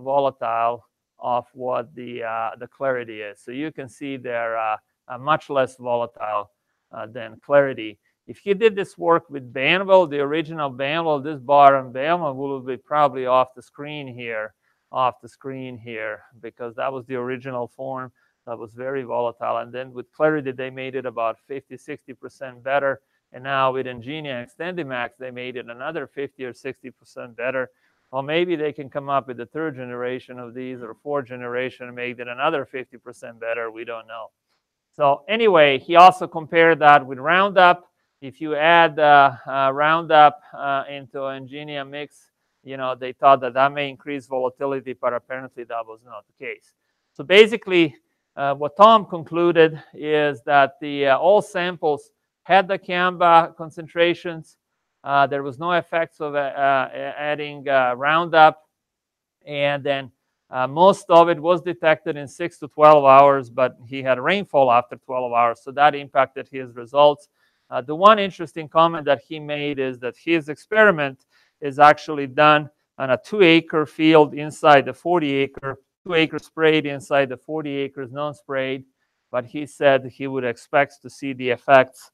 Speaker 2: volatile of what the Clarity is. So you can see they're much less volatile than Clarity. If you did this work with Banville, the original Banville, this bar on Banville will be probably off the screen here, because that was the original form that was very volatile. And then with Clarity, they made it about 50, 60% better. And now with Ingenia and XtendiMax, they made it another 50 or 60% better. Or maybe they can come up with the 3rd generation of these or 4th generation and make it another 50% better. We don't know. So anyway, he also compared that with Roundup. If you add Roundup into Ingenia mix, they thought that that may increase volatility, but apparently that was not the case. So basically, what Tom concluded is that all samples had dicamba concentrations. There was no effects of adding Roundup, and then most of it was detected in 6 to 12 hours, but he had rainfall after 12 hours, so that impacted his results. The one interesting comment that he made is that his experiment is actually done on a 2-acre field inside the 40-acre, 2 acres sprayed inside the 40 acres non-sprayed, but he said he would expect to see the effects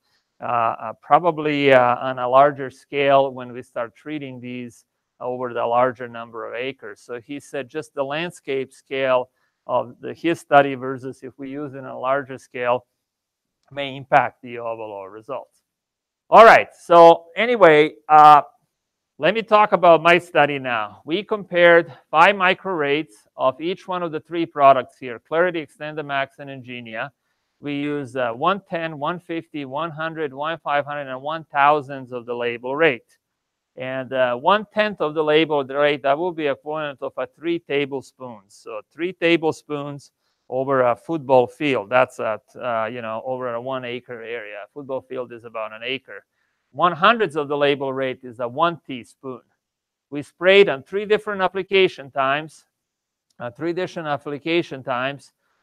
Speaker 2: probably on a larger scale when we start treating these over the larger number of acres. So he said just the landscape scale of his study versus if we use it on a larger scale may impact the overall results. All right, so anyway, let me talk about my study now. We compared 5 microrates of each one of the 3 products here, Clarity, XtendiMax, and Ingenia. We use 110, 150, 100, 1,500, and 1,000 of the label rate. And 1/10 of the label rate, that will be equivalent of 3 tablespoons. So 3 tablespoons over a football field. That's at, over a 1 acre area. A football field is about an acre. 1/100 of the label rate is 1 teaspoon. We sprayed on 3 different application times.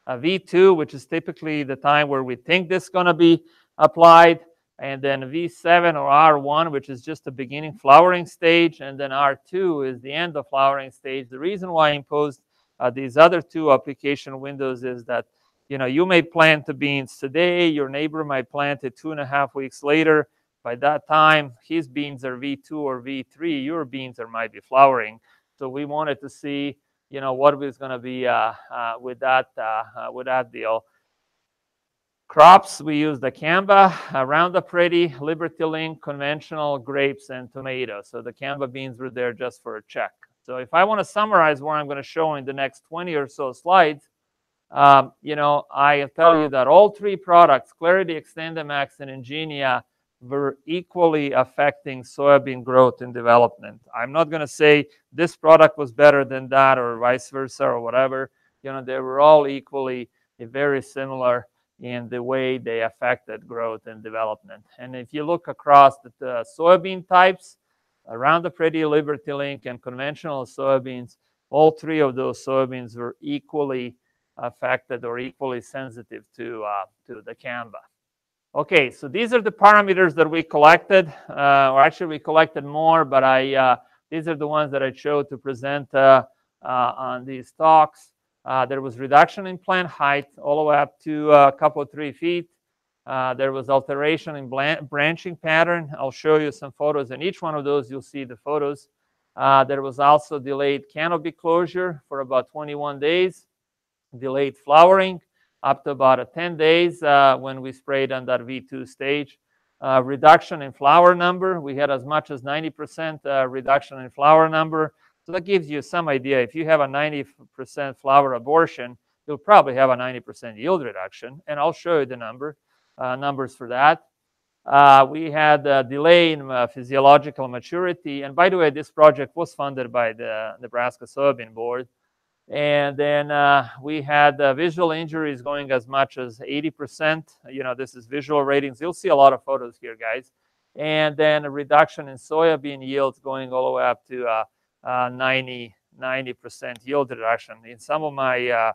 Speaker 2: V2, which is typically the time where we think this is going to be applied, and then V7 or R1, which is just the beginning flowering stage, and then R2 is the end of flowering stage. The reason why I imposed these other 2 application windows is that, you may plant the beans today, your neighbor might plant it 2.5 weeks later. By that time, his beans are V2 or V3, your beans might be flowering. So we wanted to see, what was going to be with that deal. Crops, we use dicamba, Roundup Ready, Liberty Link, conventional, grapes, and tomatoes. So the dicamba beans were there just for a check. So if I want to summarize what I'm going to show in the next 20 or so slides, I tell you that all 3 products, Clarity, XtendiMax, and Ingenia, were equally affecting soybean growth and development. I'm not going to say this product was better than that or vice versa or whatever. They were all equally very similar in the way they affected growth and development. And if you look across the soybean types, Roundup Ready, Liberty Link, and conventional soybeans, all 3 of those soybeans were equally affected or equally sensitive to dicamba. Okay, so these are the parameters that we collected, or actually we collected more, but these are the ones that I chose to present on these talks. There was reduction in plant height all the way up to a couple of 3 feet. There was alteration in branching pattern. I'll show you some photos. In each one of those, you'll see the photos. There was also delayed canopy closure for about 21 days, delayed flowering up to about 10 days when we sprayed on that V2 stage. Reduction in flower number. We had as much as 90% reduction in flower number. So that gives you some idea. If you have a 90% flower abortion, you'll probably have a 90% yield reduction. And I'll show you the numbers for that. We had a delay in physiological maturity. And by the way, this project was funded by the Nebraska Soybean Board. And then we had visual injuries going as much as 80%. This is visual ratings. You'll see a lot of photos here, guys. And then a reduction in soybean yields going all the way up to 90% yield reduction. In some of my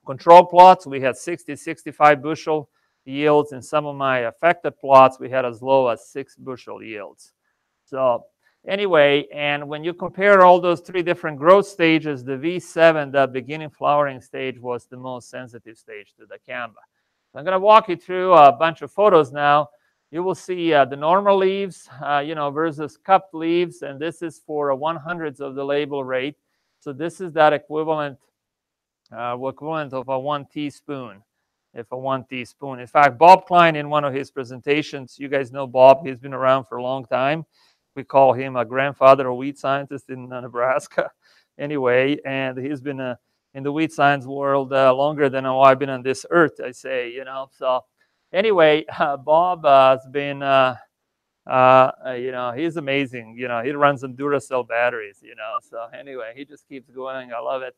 Speaker 2: control plots, we had 60, 65 bushel yields. In some of my affected plots, we had as low as 6 bushel yields. So anyway, and when you compare all those 3 different growth stages, the V7, the beginning flowering stage, was the most sensitive stage to dicamba. I'm going to walk you through a bunch of photos now. You will see the normal leaves, versus cupped leaves, and this is for 1/100 of the label rate. So this is that equivalent of a 1 teaspoon. In fact, Bob Klein, in one of his presentations, you guys know Bob, he's been around for a long time. We call him a grandfather of wheat scientist in Nebraska. Anyway, and he's been in the wheat science world longer than I've been on this earth, I say, So anyway, Bob has been He's amazing. He runs on Duracell batteries. So anyway, he just keeps going. I love it.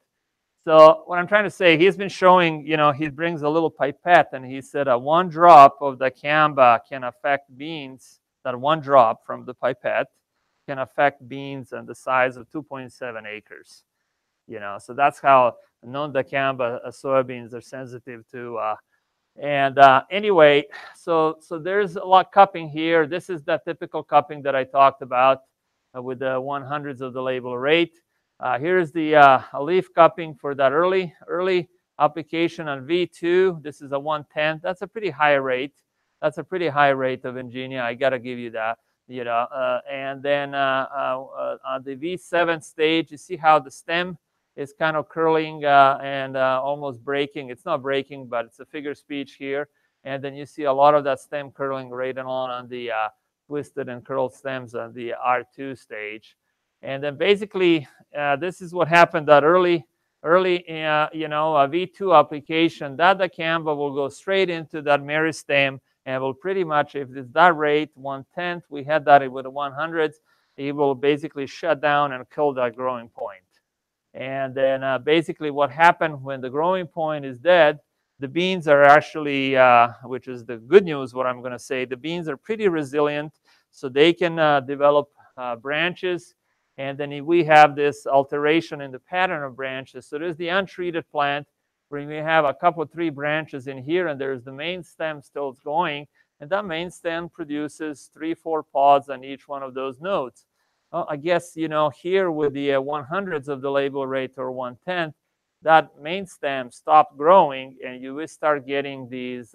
Speaker 2: So what I'm trying to say, he's been showing, he brings a little pipette, and he said one drop of the dicamba can affect beans. That one drop from the pipette can affect beans in the size of 2.7 acres. So that's how non-dicamba soybeans are sensitive to. Anyway, so there's a lot cupping here. This is the typical cupping that I talked about with the 100s of the label rate. Here's the leaf cupping for that early application on V2. This is a 1/10. That's a pretty high rate. That's a pretty high rate of Ingenia. I got to give you that. And then on the V7 stage, you see how the stem is kind of curling and almost breaking. It's not breaking, but it's a figure speech here. And then you see a lot of that stem curling right on the twisted and curled stems on the R2 stage. And then basically, this is what happened that early V2 application. That dicamba will go straight into that meristem and will pretty much, if it's that rate, 1/10, we had that with the 100s, it will basically shut down and kill that growing point. And then basically what happened when the growing point is dead, the beans are actually, which is the good news, what I'm going to say, the beans are pretty resilient, so they can develop branches. And then we have this alteration in the pattern of branches. So there's the untreated plant where we have a couple, 3 branches in here, and there's the main stem still going. And that main stem produces 3, 4 pods on each one of those nodes. Well, I guess, here with the 100s of the label rate or 1/10, that main stem stopped growing, and you will start getting these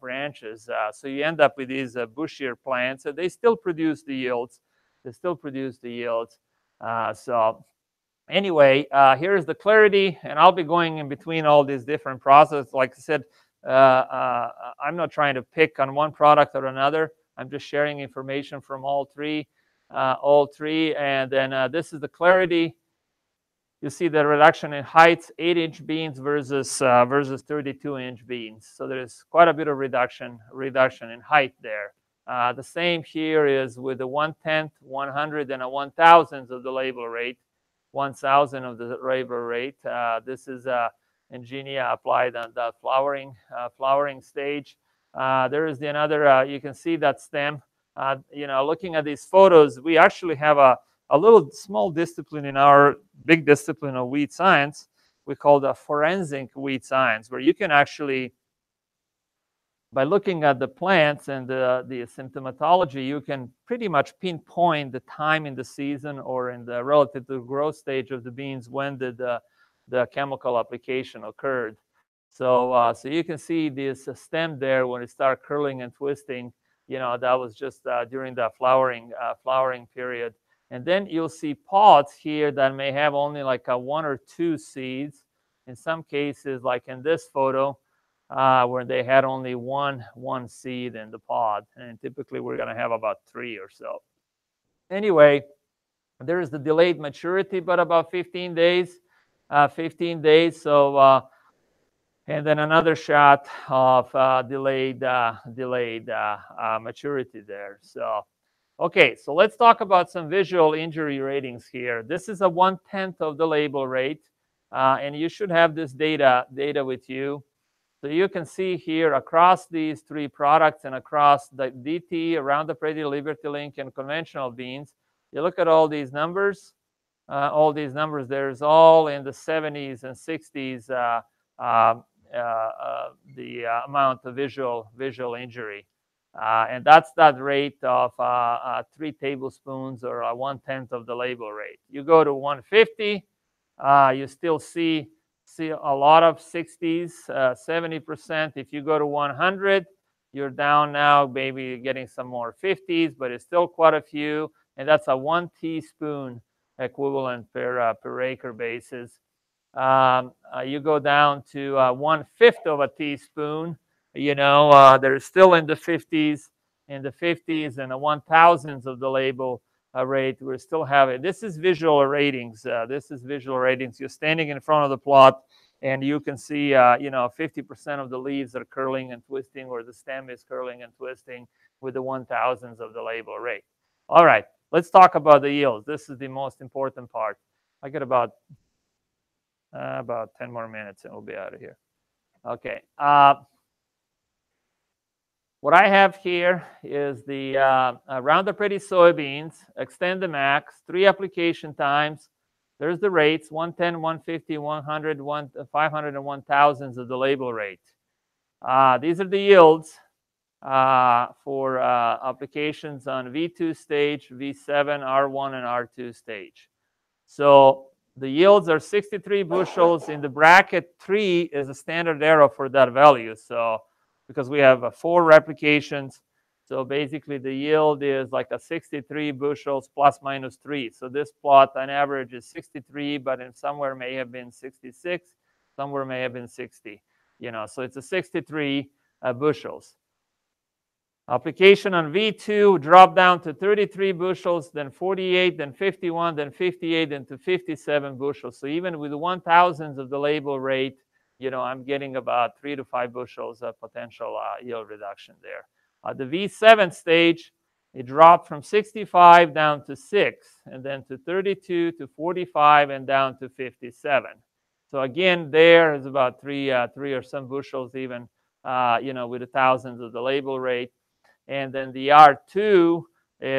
Speaker 2: branches. So you end up with these bushier plants. So they still produce the yields. So anyway, here's the clarity, and I'll be going in between all these different processes. Like I said, I'm not trying to pick on one product or another. I'm just sharing information from all three. And then this is the clarity. You see the reduction in height, 8-inch beans versus 32-inch beans. So there's quite a bit of reduction in height there. The same here is with the 1/10, 100, and a 1,000th of the label rate, 1,000 of the label rate. This is Ingenia applied on the flowering stage. There is another. You can see that stem. Looking at these photos, we actually have a little small discipline in our big discipline of weed science. We call the forensic weed science, where you can actually, by looking at the plants and the symptomatology, you can pretty much pinpoint the time in the season or in the relative to growth stage of the beans when did the chemical application occurred. So you can see this stem there when it started curling and twisting. That was just during the flowering period. And then you'll see pods here that may have only like 1 or 2 seeds. In some cases, like in this photo, where they had only one seed in the pod. And typically we're going to have about 3 or so. Anyway, there is the delayed maturity, but about 15 days. So, and then another shot of delayed maturity there. So, okay, so let's talk about some visual injury ratings here. This is a 1/10 of the label rate, and you should have this data with you. So you can see here across these 3 products and across the DT, around the Pretty Liberty Link, and conventional beans, you look at all these numbers. There's all in the 70s and 60s. The amount of visual injury, and that's that rate of 3 tablespoons or 1/10 of the label rate. You go to 150, you still see a lot of 60s, 70%. If you go to 100, you're down now, maybe getting some more 50s, but it's still quite a few, and that's a 1 teaspoon equivalent per acre basis. You go down to 1/5 of a teaspoon. They're still in the 50s, and the 1,000ths of the label rate. We're still having. This is visual ratings. You're standing in front of the plot, and you can see 50% of the leaves are curling and twisting, or the stem is curling and twisting. with the 1,000th of the label rate. All right, let's talk about the yields. This is the most important part. I get about 10 more minutes and we'll be out of here. Okay. What I have here is the Roundup Ready soybeans, extend the max, 3 application times. There's the rates, 110, 150, 100, 500, and 1,000 of the label rate. These are the yields for applications on V2 stage, V7, R1, and R2 stage. So the yields are 63 bushels. In the bracket 3 is a standard error for that value. So because we have 4 replications, so basically the yield is like a 63 bushels plus minus 3. So this plot on average is 63, but in somewhere may have been 66, somewhere may have been 60. You know, so it's a 63 bushels. Application on V2 dropped down to 33 bushels, then 48, then 51, then 58, then to 57 bushels. So even with the 1,000th of the label rate, you know, I'm getting about 3 to 5 bushels of potential yield reduction there. The V7 stage, it dropped from 65 down to 6, and then to 32 to 45, and down to 57. So again, there is about 3 or some bushels even, you know, with the 1,000th of the label rate. And then the R2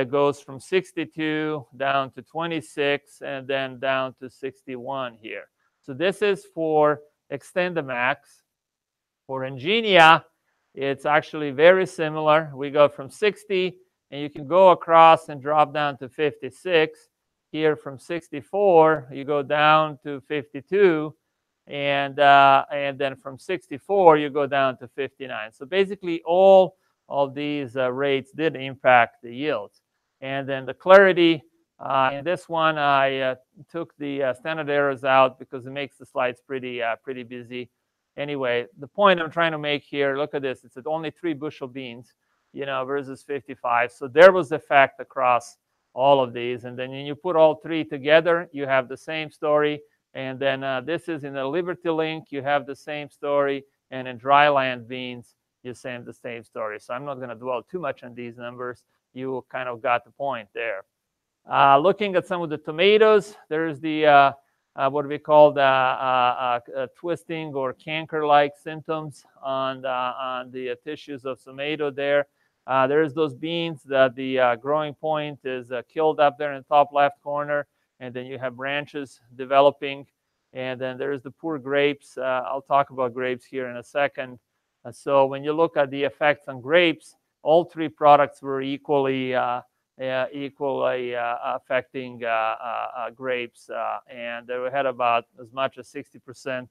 Speaker 2: goes from 62 down to 26, and then down to 61 here. So this is for Extend the Max. For Ingenia, it's actually very similar. We go from 60, and you can go across and drop down to 56. Here from 64, you go down to 52, and then from 64, you go down to 59. So basically, all of these rates did impact the yields. And then the clarity, in this one, I took the standard errors out because it makes the slides pretty busy. Anyway, the point I'm trying to make here, look at this. It's at only 3 bushel beans, you know, versus 55. So there was effect across all of these. And then when you put all 3 together, you have the same story. And then this is in the Liberty Link, you have the same story. And in dryland beans, you say the same story. So I'm not going to dwell too much on these numbers. You kind of got the point there. Looking at some of the tomatoes, there's the what we call the twisting or canker-like symptoms on the tissues of tomato there. There's those beans that the growing point is killed up there in the top left corner, and then you have branches developing. And then there's the poor grapes. I'll talk about grapes here in a second. So when you look at the effects on grapes, all 3 products were equally affecting grapes, and they had about as much as 60%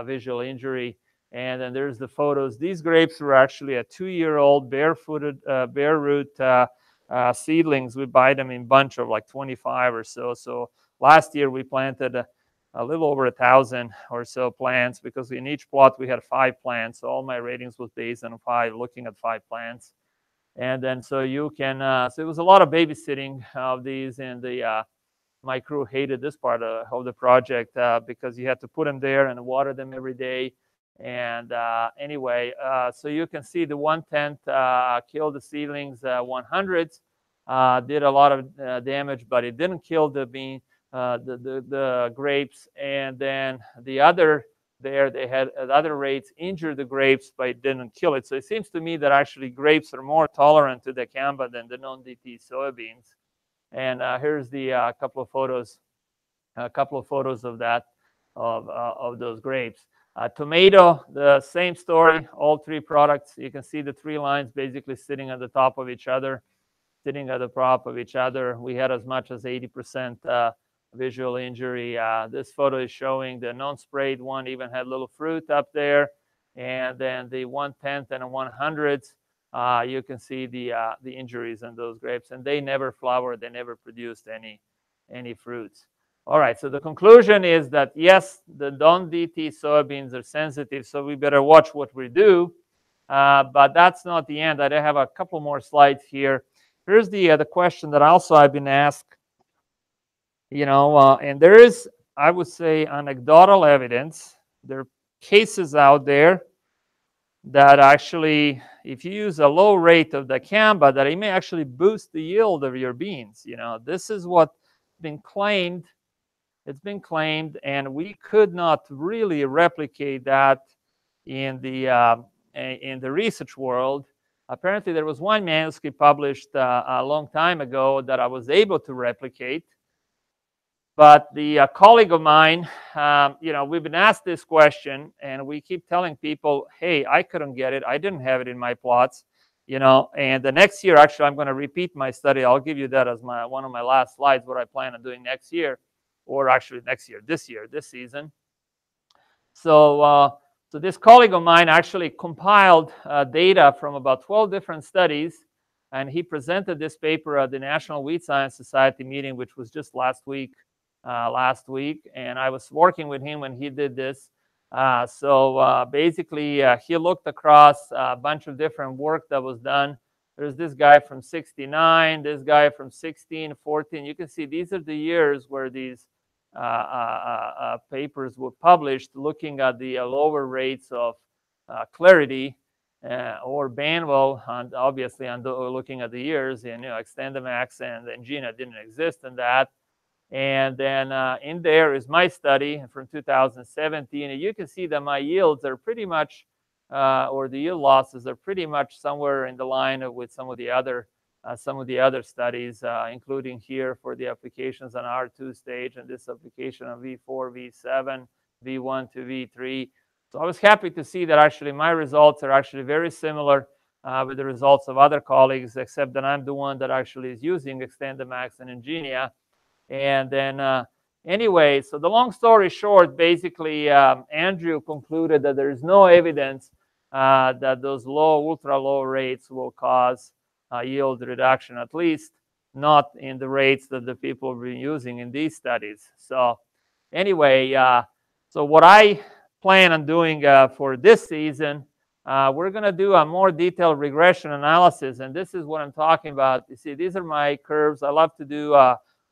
Speaker 2: visual injury. And then there's the photos. These grapes were actually a 2-year-old barefooted, bare root seedlings. We buy them in bunch of like 25 or so. So last year we planted a little over 1,000 or so plants, because in each plot we had 5 plants. So all my ratings was based on 5, looking at 5 plants. And then so you can, so it was a lot of babysitting of these, and my crew hated this part of the project because you had to put them there and water them every day. And anyway, so you can see the 1/10 killed the seedlings, 100s did a lot of damage, but it didn't kill the bean, the grapes. And then the other there, they had at other rates injured the grapes, but it didn't kill it. So it seems to me that actually grapes are more tolerant to dicamba than the non-DT soybeans. And here's the couple of photos of that, of those grapes. Tomato, the same story. All 3 products. You can see the 3 lines basically sitting at the top of each other, We had as much as 80% visual injury. This photo is showing the non-sprayed one even had little fruit up there, and then the 1/10 and the 100s. You can see the injuries in those grapes, and they never flowered. They never produced any fruits. All right. So the conclusion is that yes, the non-DT soybeans are sensitive, so we better watch what we do. But that's not the end. I have a couple more slides here. Here's the question that also I've been asked. You know, and there is, I would say, anecdotal evidence. There are cases out there that actually, if you use a low rate of dicamba, that it may actually boost the yield of your beans. You know, this is what's been claimed. It's been claimed, and we could not really replicate that in the research world. Apparently, there was one manuscript published a long time ago that I was able to replicate. But the colleague of mine, you know, we've been asked this question, and we keep telling people, hey, I couldn't get it. I didn't have it in my plots, you know. And the next year, actually, I'm going to repeat my study. I'll give you that as one of my last slides, what I plan on doing next year, or actually this season. So, so this colleague of mine actually compiled data from about 12 different studies, and he presented this paper at the National Wheat Science Society meeting, which was just last week. And I was working with him when he did this. So basically, he looked across a bunch of different work that was done. There's this guy from 69, this guy from 16, 14. You can see these are the years where these papers were published, looking at the lower rates of clarity or Banwell, and obviously looking at the years. And you know, Extendamax and Engina didn't exist in that. And then in there is my study from 2017. And you can see that my yields are pretty much, or the yield losses are pretty much somewhere in the line with some of the other studies, including here for the applications on R2 stage and this application on V4, V7, V1 to V3. So I was happy to see that actually my results are actually very similar with the results of other colleagues, except that I'm the one that actually is using Extendamax and Engina. And then anyway, so the long story short, basically, Andrew concluded that there is no evidence that those ultra low rates will cause yield reduction, at least not in the rates that the people have been using in these studies. So anyway, so what I plan on doing for this season, we're going to do a more detailed regression analysis. And this is what I'm talking about. You see, these are my curves. I love to do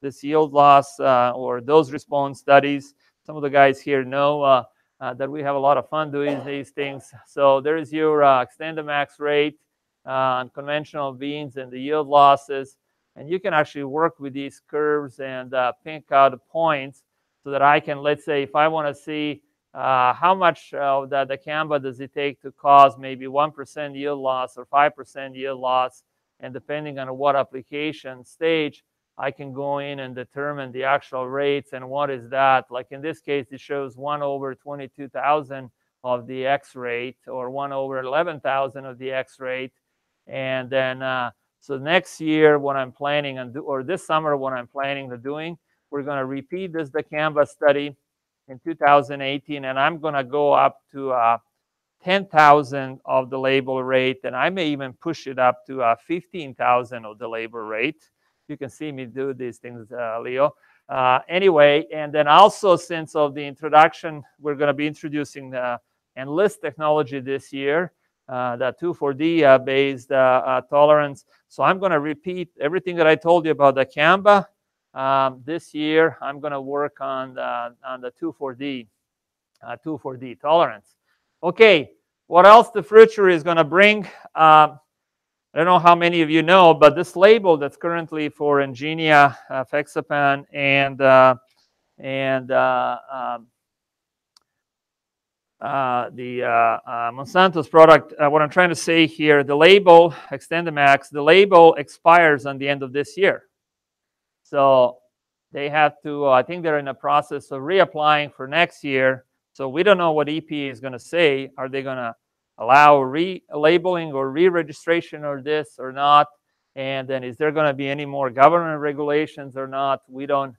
Speaker 2: this yield loss or dose response studies. Some of the guys here know that we have a lot of fun doing these things. So there is your Extendamax rate on conventional beans and the yield losses. And you can actually work with these curves and pick out the points so that I can, let's say, if I want to see how much of the dicamba does it take to cause maybe 1% yield loss or 5% yield loss, and depending on what application stage, I can go in and determine the actual rates. And what is that? Like in this case, it shows 1 over 22,000 of the X rate, or 1 over 11,000 of the X rate. And then, so next year, what I'm planning on or this summer, what I'm planning on doing, we're going to repeat this dicamba study in 2018, and I'm going to go up to 10,000 of the label rate, and I may even push it up to 15,000 of the label rate. You can see me do these things, Leo. Anyway, and then also, since of the introduction, we're going to be introducing the Enlist technology this year, the 2,4-D based tolerance. So I'm going to repeat everything that I told you about the dicamba. This year, I'm going to work on the 2,4-D tolerance. Okay, what else the future is going to bring? I don't know how many of you know, but this label that's currently for Engina, Fexapan, and Monsanto's product, what I'm trying to say here, the label, Extendamax, the label expires on the end of this year. So they have to, I think they're in the process of reapplying for next year. So we don't know what EPA is going to say. Are they going to allow relabeling or re-registration or this or not? And then is there going to be any more government regulations or not? We don't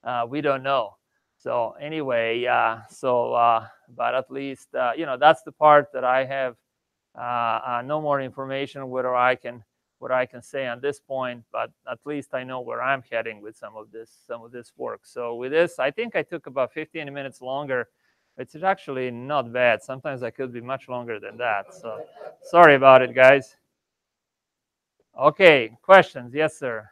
Speaker 2: know. So anyway, but at least, you know, that's the part that I have no more information what I can say on this point, but at least I know where I'm heading with some of this work. So with this, I think I took about 15 minutes longer. It's actually not bad. Sometimes I could be much longer than that. So sorry about it, guys. Okay, questions? Yes, sir.